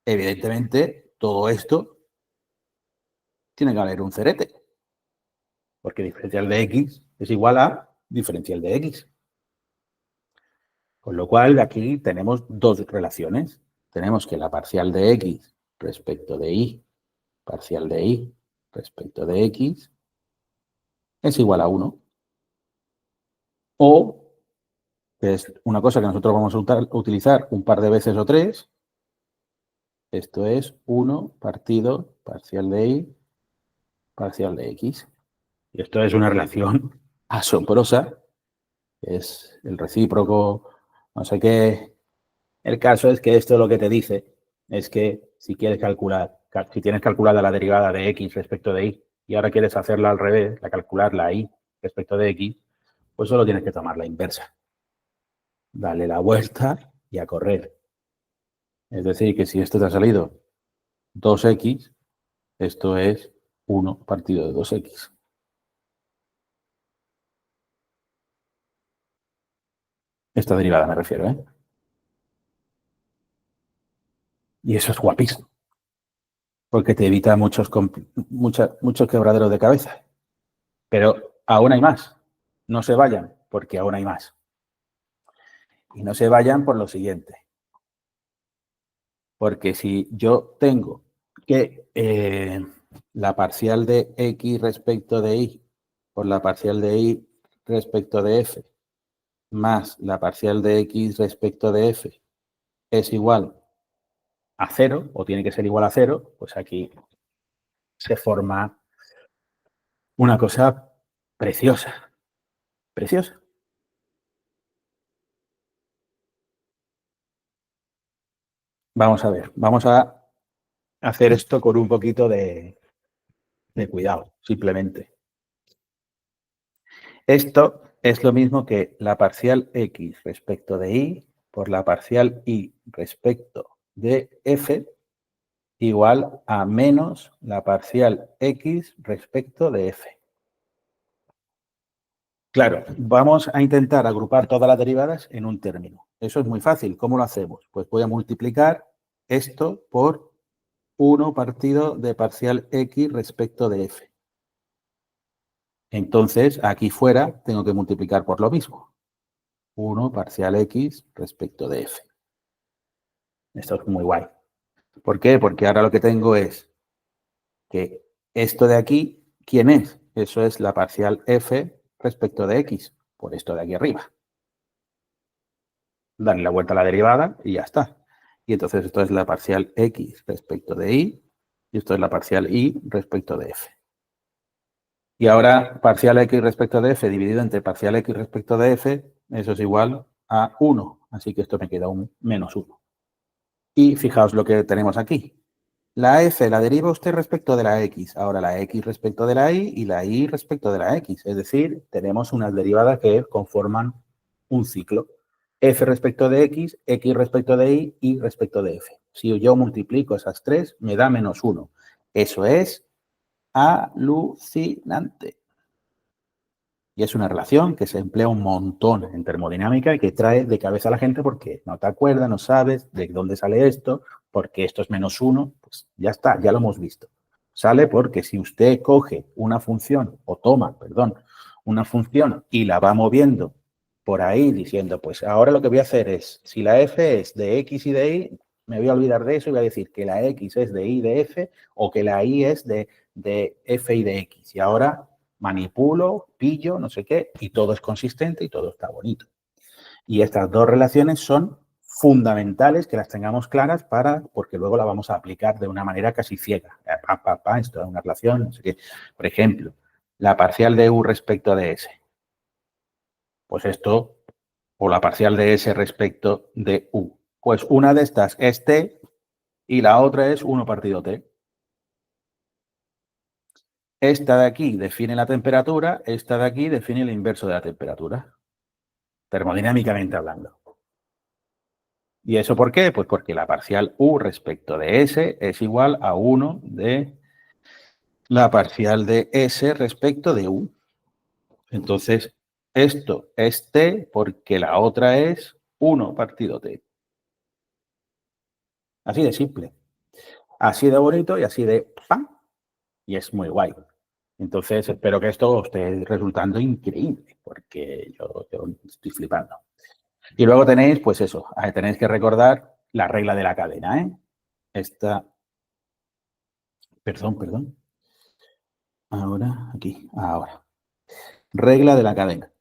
evidentemente todo esto tiene que valer un cerete. Porque diferencial de x es igual a diferencial de x. Con lo cual, aquí tenemos dos relaciones. Tenemos que la parcial de x respecto de y, parcial de y respecto de x, es igual a 1. O, que es una cosa que nosotros vamos a utilizar un par de veces o tres, esto es 1 partido parcial de y, parcial de x. Y esto es una relación asombrosa, es el recíproco, no sé qué. El caso es que esto lo que te dice es que si quieres calcular, si tienes calculada la derivada de x respecto de y ahora quieres hacerla al revés, calcular la y respecto de x, pues solo tienes que tomar la inversa. Dale la vuelta y a correr. Es decir, que si esto te ha salido 2x, esto es 1 partido de 2x. Esta derivada me refiero, ¿eh? Y eso es guapísimo, porque te evita muchos quebraderos de cabeza. Pero aún hay más. No se vayan, porque aún hay más. Y no se vayan por lo siguiente. Porque si yo tengo que la parcial de x respecto de y por la parcial de y respecto de f más la parcial de x respecto de f es igual a 0, o tiene que ser igual a 0, pues aquí se forma una cosa preciosa. Preciosa. Vamos a ver, vamos a hacer esto con un poquito de cuidado, simplemente. Esto es lo mismo que la parcial x respecto de y por la parcial y respecto de f igual a menos la parcial x respecto de f. Claro, vamos a intentar agrupar todas las derivadas en un término. Eso es muy fácil. ¿Cómo lo hacemos? Pues voy a multiplicar esto por 1 partido de parcial x respecto de f. Entonces, aquí fuera tengo que multiplicar por lo mismo. 1 parcial x respecto de f. Esto es muy guay. ¿Por qué? Porque ahora lo que tengo es que esto de aquí, ¿quién es? Eso es la parcial f respecto de x, por esto de aquí arriba. Darle la vuelta a la derivada y ya está. Y entonces esto es la parcial x respecto de y esto es la parcial y respecto de f. Y ahora parcial x respecto de f dividido entre parcial x respecto de f, eso es igual a 1. Así que esto me queda un menos 1. Y fijaos lo que tenemos aquí. La f la deriva usted respecto de la x. Ahora la x respecto de la y la y respecto de la x. Es decir, tenemos unas derivadas que conforman un ciclo. F respecto de x respecto de y respecto de f. Si yo multiplico esas tres, me da menos 1. Eso es alucinante. Y es una relación que se emplea un montón en termodinámica y que trae de cabeza a la gente porque no te acuerdas, no sabes de dónde sale esto, porque esto es menos 1, pues ya está, ya lo hemos visto. Sale porque si usted coge una función, o toma, perdón, una función y la va moviendo por ahí diciendo, pues ahora lo que voy a hacer es, si la f es de x y de y, me voy a olvidar de eso y voy a decir que la x es de y de f o que la y es de f y de x. Y ahora manipulo, pillo, no sé qué, y todo es consistente y todo está bonito. Y estas dos relaciones son fundamentales que las tengamos claras porque luego la vamos a aplicar de una manera casi ciega. Esto es una relación, no sé qué. Por ejemplo, la parcial de u respecto de s. Pues esto, o la parcial de s respecto de u. Pues una de estas es t y la otra es 1 partido t. Esta de aquí define la temperatura, esta de aquí define el inverso de la temperatura, termodinámicamente hablando. ¿Y eso por qué? Pues porque la parcial u respecto de s es igual a 1 de la parcial de s respecto de u. Entonces, esto es t porque la otra es 1 partido t. Así de simple. Así de bonito y así de ¡pam! Y es muy guay. Entonces, espero que esto os esté resultando increíble, porque yo estoy flipando. Y luego tenéis, pues eso, tenéis que recordar la regla de la cadena, ¿eh? Esta, perdón. Ahora, aquí, ahora. Regla de la cadena.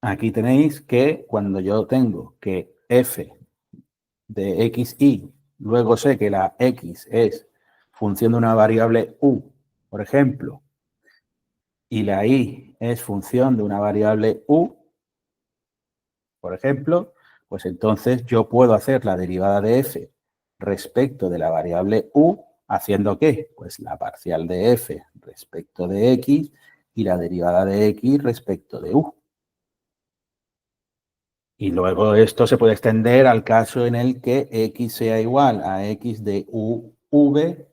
Aquí tenéis que cuando yo tengo que f de xy, luego sé que la x es función de una variable u, por ejemplo, y la y es función de una variable u, por ejemplo, pues entonces yo puedo hacer la derivada de f respecto de la variable u, ¿haciendo qué? Pues la parcial de f respecto de x y la derivada de x respecto de u. Y luego esto se puede extender al caso en el que x sea igual a x de uv,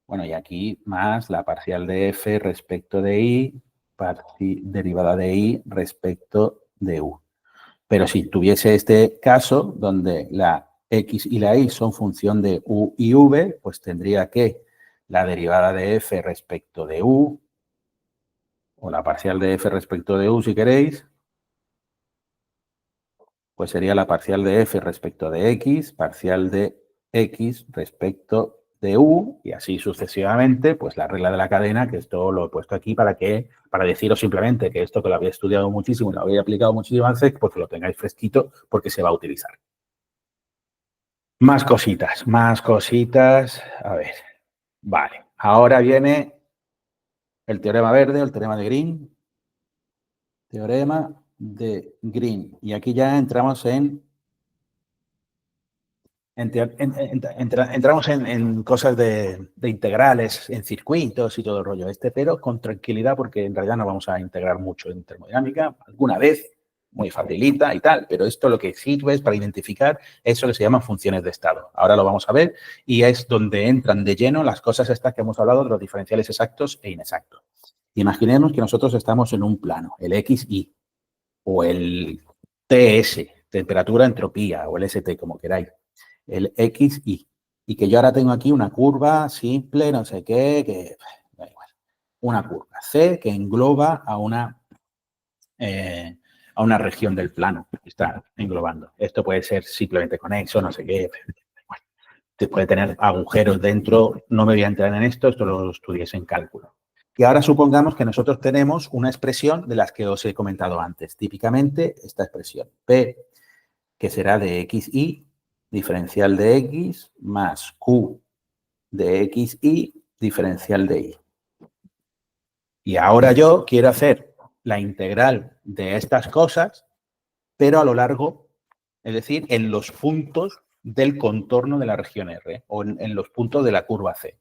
bueno, y aquí más la parcial de f respecto de y, derivada de y respecto de u. Pero si tuviese este caso donde la x y la y son función de u y v, pues tendría que la derivada de f respecto de u, o la parcial de f respecto de u si queréis, pues sería la parcial de f respecto de x, parcial de x respecto de u, y así sucesivamente, pues la regla de la cadena, que esto lo he puesto aquí para deciros simplemente que esto que lo había estudiado muchísimo y lo había aplicado muchísimo antes, pues que lo tengáis fresquito porque se va a utilizar. Más cositas. A ver, vale. Ahora viene el teorema verde, el teorema de Green. Teorema de Green. Y aquí ya entramos entramos en cosas de integrales, en circuitos y todo el rollo este, pero con tranquilidad porque en realidad no vamos a integrar mucho en termodinámica, alguna vez, muy facilita y tal, pero esto lo que sirve es para identificar eso que se llaman funciones de estado. Ahora lo vamos a ver y es donde entran de lleno las cosas estas que hemos hablado de los diferenciales exactos e inexactos. Imaginemos que nosotros estamos en un plano, el XY o el TS, temperatura, entropía, o el ST, como queráis, el XY. Y que yo ahora tengo aquí una curva simple, no sé qué, que da igual. Una curva C que engloba a una región del plano que está englobando. Esto puede ser simplemente conexo, no sé qué. Bueno, te puede tener agujeros dentro. No me voy a entrar en esto lo estudiéis en cálculo. Y ahora supongamos que nosotros tenemos una expresión de las que os he comentado antes. Típicamente esta expresión, P, que será de xy, diferencial de x, más q de xy, diferencial de y. Y ahora yo quiero hacer la integral de estas cosas, pero a lo largo, es decir, en los puntos del contorno de la región R o en los puntos de la curva C.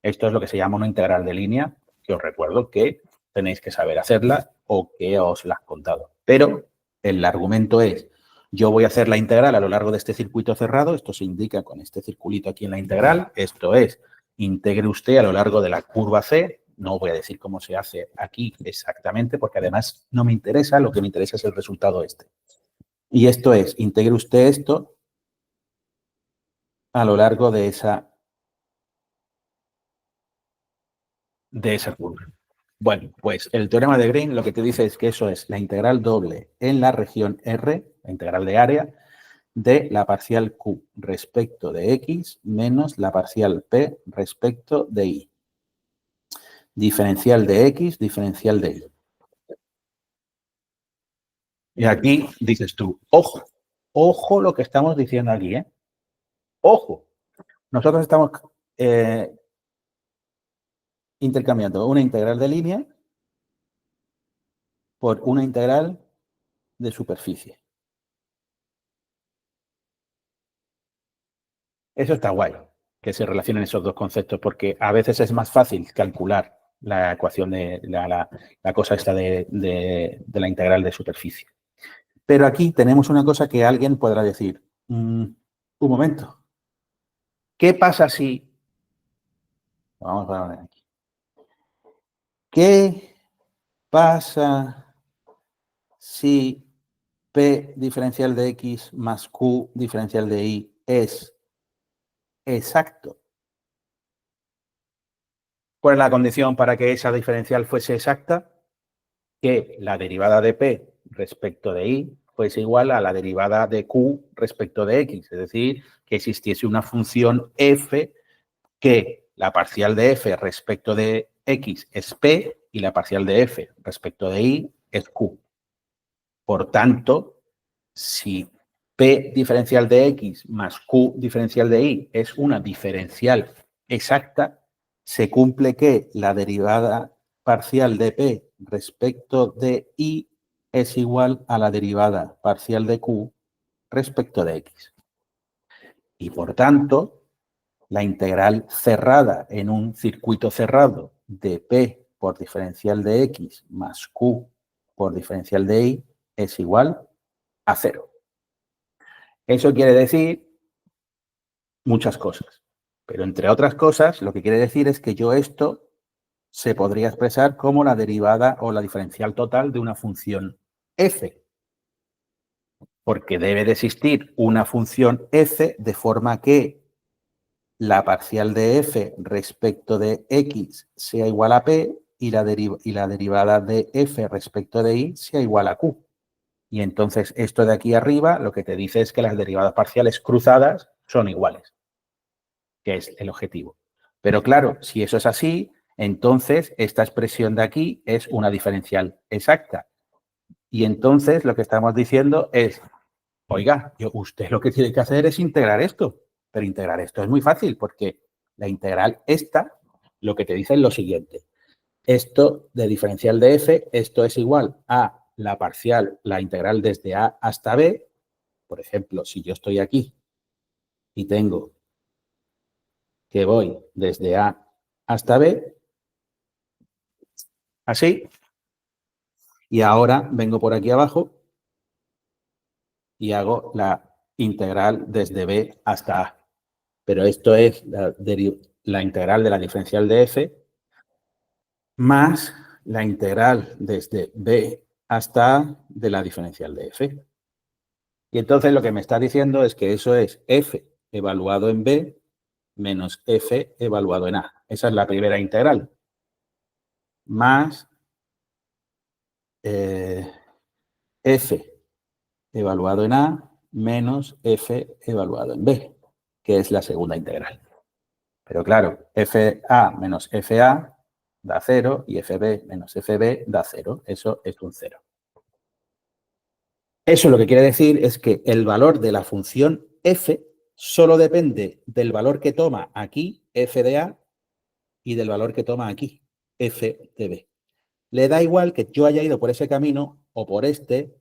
Esto es lo que se llama una integral de línea, que os recuerdo que tenéis que saber hacerla o que os la he contado. Pero el argumento es, yo voy a hacer la integral a lo largo de este circuito cerrado, esto se indica con este circulito aquí en la integral, esto es, integre usted a lo largo de la curva C, no voy a decir cómo se hace aquí exactamente, porque además no me interesa, lo que me interesa es el resultado este. Y esto es, integre usted esto a lo largo de esa curva. Bueno, pues el teorema de Green lo que te dice es que eso es la integral doble en la región R, la integral de área, de la parcial Q respecto de X menos la parcial P respecto de Y. Diferencial de X, diferencial de Y. Y aquí dices tú, ojo lo que estamos diciendo aquí, ¿eh? Ojo. Nosotros estamos intercambiando una integral de línea por una integral de superficie. Eso está guay, que se relacionen esos dos conceptos, porque a veces es más fácil calcular la ecuación de la cosa esta de la integral de superficie. Pero aquí tenemos una cosa que alguien podrá decir, un momento, ¿qué pasa si Vamos a poner aquí. ¿Qué pasa si P diferencial de X más Q diferencial de Y es exacto? ¿Cuál es la condición para que esa diferencial fuese exacta? Que la derivada de P respecto de Y fuese igual a la derivada de Q respecto de X. Es decir, que existiese una función F que la parcial de F respecto de X es P y la parcial de F respecto de Y es Q. Por tanto, si P diferencial de X más Q diferencial de Y es una diferencial exacta, se cumple que la derivada parcial de P respecto de Y es igual a la derivada parcial de Q respecto de X. Y por tanto, la integral cerrada en un circuito cerrado de P por diferencial de X más Q por diferencial de Y es igual a 0. Eso quiere decir muchas cosas, pero entre otras cosas, lo que quiere decir es que yo esto se podría expresar como la derivada o la diferencial total de una función f, porque debe de existir una función f de forma que la parcial de f respecto de x sea igual a p y la derivada de f respecto de y sea igual a q. Y entonces esto de aquí arriba lo que te dice es que las derivadas parciales cruzadas son iguales, que es el objetivo. Pero claro, si eso es así, entonces esta expresión de aquí es una diferencial exacta. Y entonces lo que estamos diciendo es, oiga, usted lo que tiene que hacer es integrar esto. Pero integrar esto es muy fácil porque la integral esta lo que te dice es lo siguiente. Esto de diferencial de f, esto es igual a la parcial, la integral desde a hasta b. Por ejemplo, si yo estoy aquí y tengo que voy desde a hasta b, así, y ahora vengo por aquí abajo y hago la integral desde b hasta a. Pero esto es la integral de la diferencial de f más la integral desde b hasta a de la diferencial de f. Y entonces lo que me está diciendo es que eso es f evaluado en b menos f evaluado en a. Esa es la primera integral. Más f evaluado en a menos f evaluado en b, que es la segunda integral. Pero claro, fa menos fa da 0 y fb menos fb da 0. Eso es un 0. Eso lo que quiere decir es que el valor de la función f solo depende del valor que toma aquí, f de a, y del valor que toma aquí, f de b. Le da igual que yo haya ido por ese camino o por este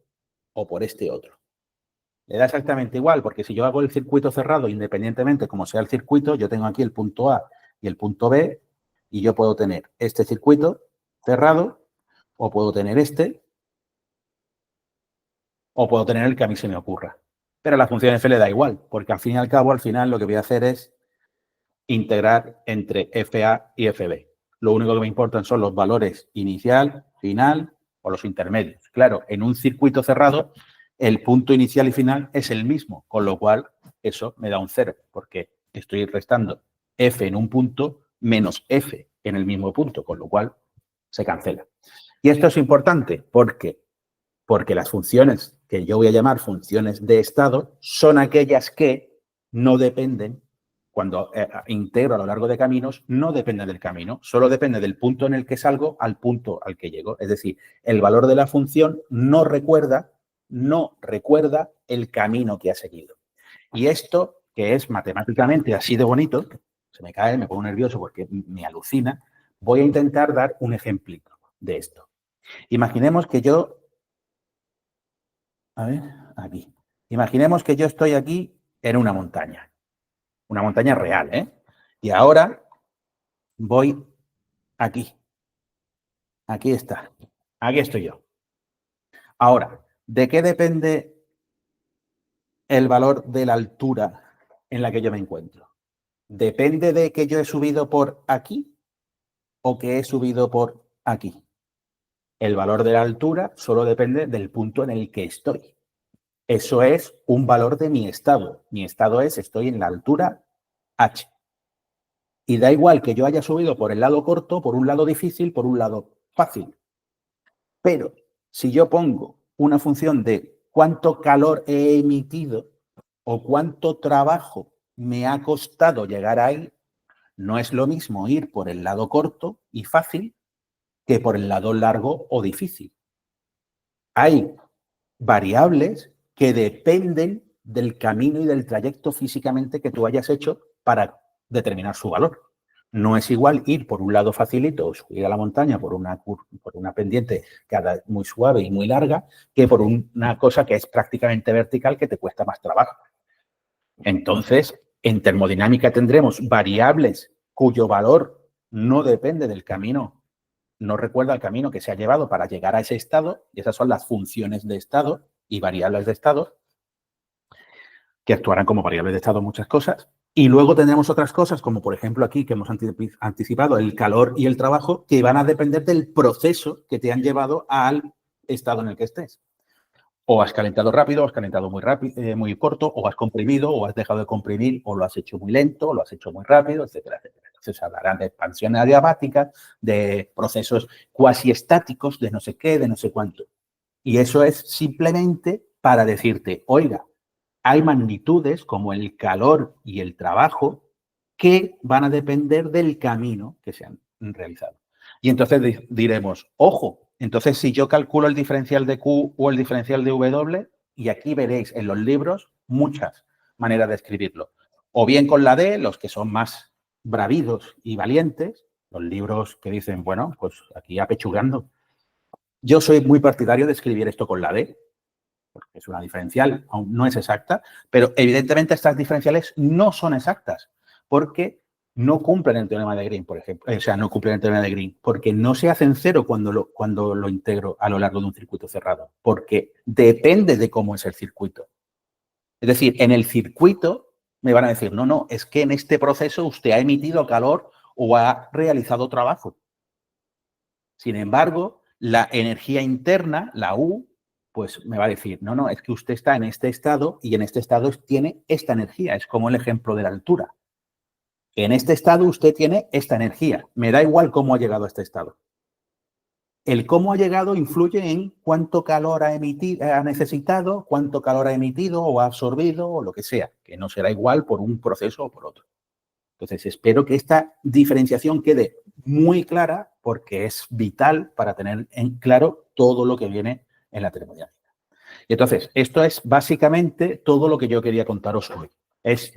otro. Le da exactamente igual, porque si yo hago el circuito cerrado, independientemente como sea el circuito, yo tengo aquí el punto A y el punto B, y yo puedo tener este circuito cerrado, o puedo tener este, o puedo tener el que a mí se me ocurra. Pero a la función f le da igual, porque al fin y al cabo, al final lo que voy a hacer es integrar entre fa y fb. Lo único que me importan son los valores inicial, final o los intermedios. Claro, en un circuito cerrado, el punto inicial y final es el mismo, con lo cual eso me da un 0, porque estoy restando f en un punto menos f en el mismo punto, con lo cual se cancela. Y esto es importante porque las funciones que yo voy a llamar funciones de estado son aquellas que no dependen, cuando integro a lo largo de caminos, no depende del camino, solo depende del punto en el que salgo al punto al que llego. Es decir, el valor de la función no recuerda el camino que ha seguido. Y esto, que es matemáticamente así de bonito, se me cae, me pongo nervioso porque me alucina, voy a intentar dar un ejemplito de esto. Imaginemos que yo, a ver, aquí. Imaginemos que yo estoy aquí en una montaña real, ¿eh? Y ahora voy aquí. Aquí está. Aquí estoy yo. Ahora, ¿de qué depende el valor de la altura en la que yo me encuentro? ¿depende de que yo he subido por aquí o que he subido por aquí? El valor de la altura solo depende del punto en el que estoy. Eso es un valor de mi estado. Mi estado es, estoy en la altura h. Y da igual que yo haya subido por el lado corto, por un lado difícil, por un lado fácil. Pero si yo pongo una función de cuánto calor he emitido o cuánto trabajo me ha costado llegar ahí, no es lo mismo ir por el lado corto y fácil que por el lado largo o difícil. Hay variables que dependen del camino y del trayecto físicamente que tú hayas hecho para determinar su valor. No es igual ir por un lado facilito o subir a la montaña por una pendiente muy suave y muy larga que por una cosa que es prácticamente vertical que te cuesta más trabajo. Entonces, en termodinámica tendremos variables cuyo valor no depende del camino, no recuerda el camino que se ha llevado para llegar a ese estado, y esas son las funciones de estado y variables de estado, que actuarán como variables de estado en muchas cosas. Y luego tendremos otras cosas, como por ejemplo aquí que hemos anticipado, el calor y el trabajo, que van a depender del proceso que te han llevado al estado en el que estés. O has calentado rápido, o has calentado muy rápido, muy corto, o has comprimido, o has dejado de comprimir, o lo has hecho muy lento, o lo has hecho muy rápido, etcétera, etcétera. Entonces hablarán de expansiones adiabáticas, de procesos cuasi estáticos, de no sé qué, de no sé cuánto. Y eso es simplemente para decirte, oiga, hay magnitudes como el calor y el trabajo que van a depender del camino que se han realizado. Y entonces diremos, ojo, entonces si yo calculo el diferencial de Q o el diferencial de W, y aquí veréis en los libros muchas maneras de escribirlo. O bien con la D, los que son más bravidos y valientes, los libros que dicen, bueno, pues aquí apechugando. Yo soy muy partidario de escribir esto con la D, porque es una diferencial, aún no es exacta, pero evidentemente estas diferenciales no son exactas, porque no cumplen el teorema de Green, por ejemplo. O sea, no cumplen el teorema de Green, porque no se hacen cero cuando lo integro a lo largo de un circuito cerrado, porque depende de cómo es el circuito. Es decir, en el circuito me van a decir, no, no, es que en este proceso usted ha emitido calor o ha realizado trabajo. Sin embargo, la energía interna, la U, pues me va a decir, no, no, es que usted está en este estado y en este estado tiene esta energía. Es como el ejemplo de la altura. En este estado usted tiene esta energía. Me da igual cómo ha llegado a este estado. El cómo ha llegado influye en cuánto calor ha necesitado, cuánto calor ha emitido o ha absorbido o lo que sea, que no será igual por un proceso o por otro. Entonces, espero que esta diferenciación quede muy clara porque es vital para tener en claro todo lo que viene en la termodinámica. Y entonces, esto es básicamente todo lo que yo quería contaros hoy.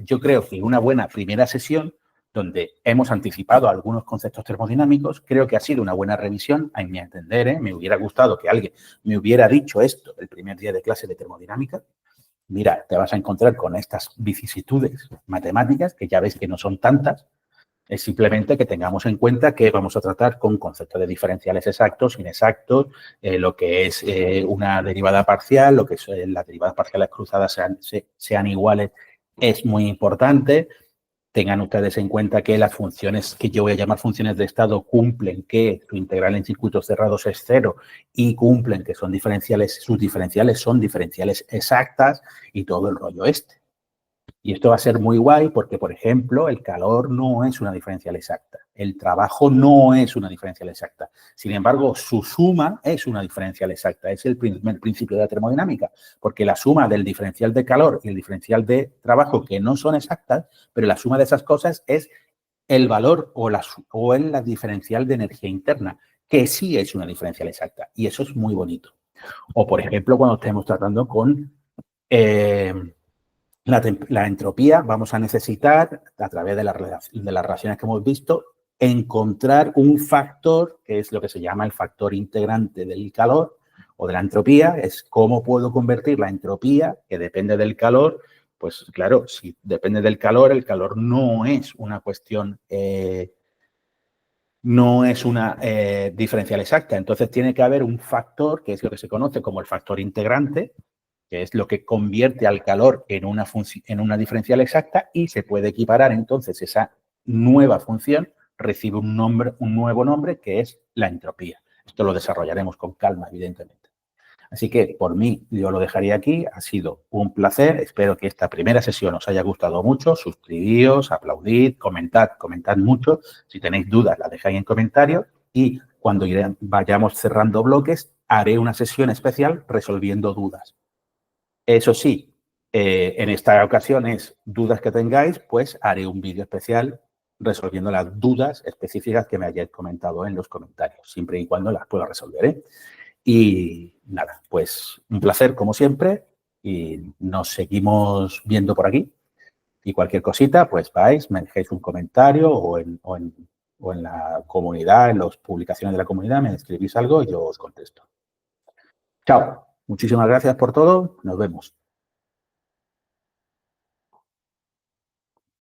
Yo creo que una buena primera sesión donde hemos anticipado algunos conceptos termodinámicos, creo que ha sido una buena revisión, a mi entender. Me hubiera gustado que alguien me hubiera dicho esto el primer día de clase de termodinámica. Mira, te vas a encontrar con estas vicisitudes matemáticas, que ya ves que no son tantas, es simplemente que tengamos en cuenta que vamos a tratar con conceptos de diferenciales exactos, inexactos, lo que es una derivada parcial, lo que es las derivadas parciales cruzadas sean iguales, es muy importante. Tengan ustedes en cuenta que las funciones que yo voy a llamar funciones de estado cumplen que su integral en circuitos cerrados es cero y cumplen que son diferenciales, sus diferenciales son diferenciales exactas y todo el rollo este. Y esto va a ser muy guay porque, por ejemplo, el calor no es una diferencial exacta. El trabajo no es una diferencial exacta. Sin embargo, su suma es una diferencial exacta. Es el principio de la termodinámica, porque la suma del diferencial de calor y el diferencial de trabajo, que no son exactas, pero la suma de esas cosas es el valor o la diferencial de energía interna, que sí es una diferencial exacta. Y eso es muy bonito. O, por ejemplo, cuando estemos tratando con la entropía, vamos a necesitar, a través de las relaciones que hemos visto, encontrar un factor, que es lo que se llama el factor integrante del calor o de la entropía, es cómo puedo convertir la entropía, que depende del calor. Pues claro, si depende del calor, el calor no es una cuestión, no es una diferencial exacta. Entonces tiene que haber un factor, que es lo que se conoce como el factor integrante, que es lo que convierte al calor en una diferencial exacta, y se puede equiparar entonces esa nueva función, recibe un nuevo nombre, que es la entropía. Esto lo desarrollaremos con calma, evidentemente. Así que, por mí, yo lo dejaría aquí. Ha sido un placer. Espero que esta primera sesión os haya gustado mucho. Suscribíos, aplaudid, comentad mucho. Si tenéis dudas, las dejáis en comentarios. Y cuando vayamos cerrando bloques, haré una sesión especial resolviendo dudas. Eso sí, en esta ocasión es dudas que tengáis, pues haré un vídeo especial resolviendo las dudas específicas que me hayáis comentado en los comentarios, siempre y cuando las pueda resolver, ¿eh? Y nada, pues un placer como siempre, y nos seguimos viendo por aquí. Y cualquier cosita, pues vais, me dejáis un comentario o en la comunidad, en las publicaciones de la comunidad, me escribís algo y yo os contesto. Chao. Muchísimas gracias por todo. Nos vemos.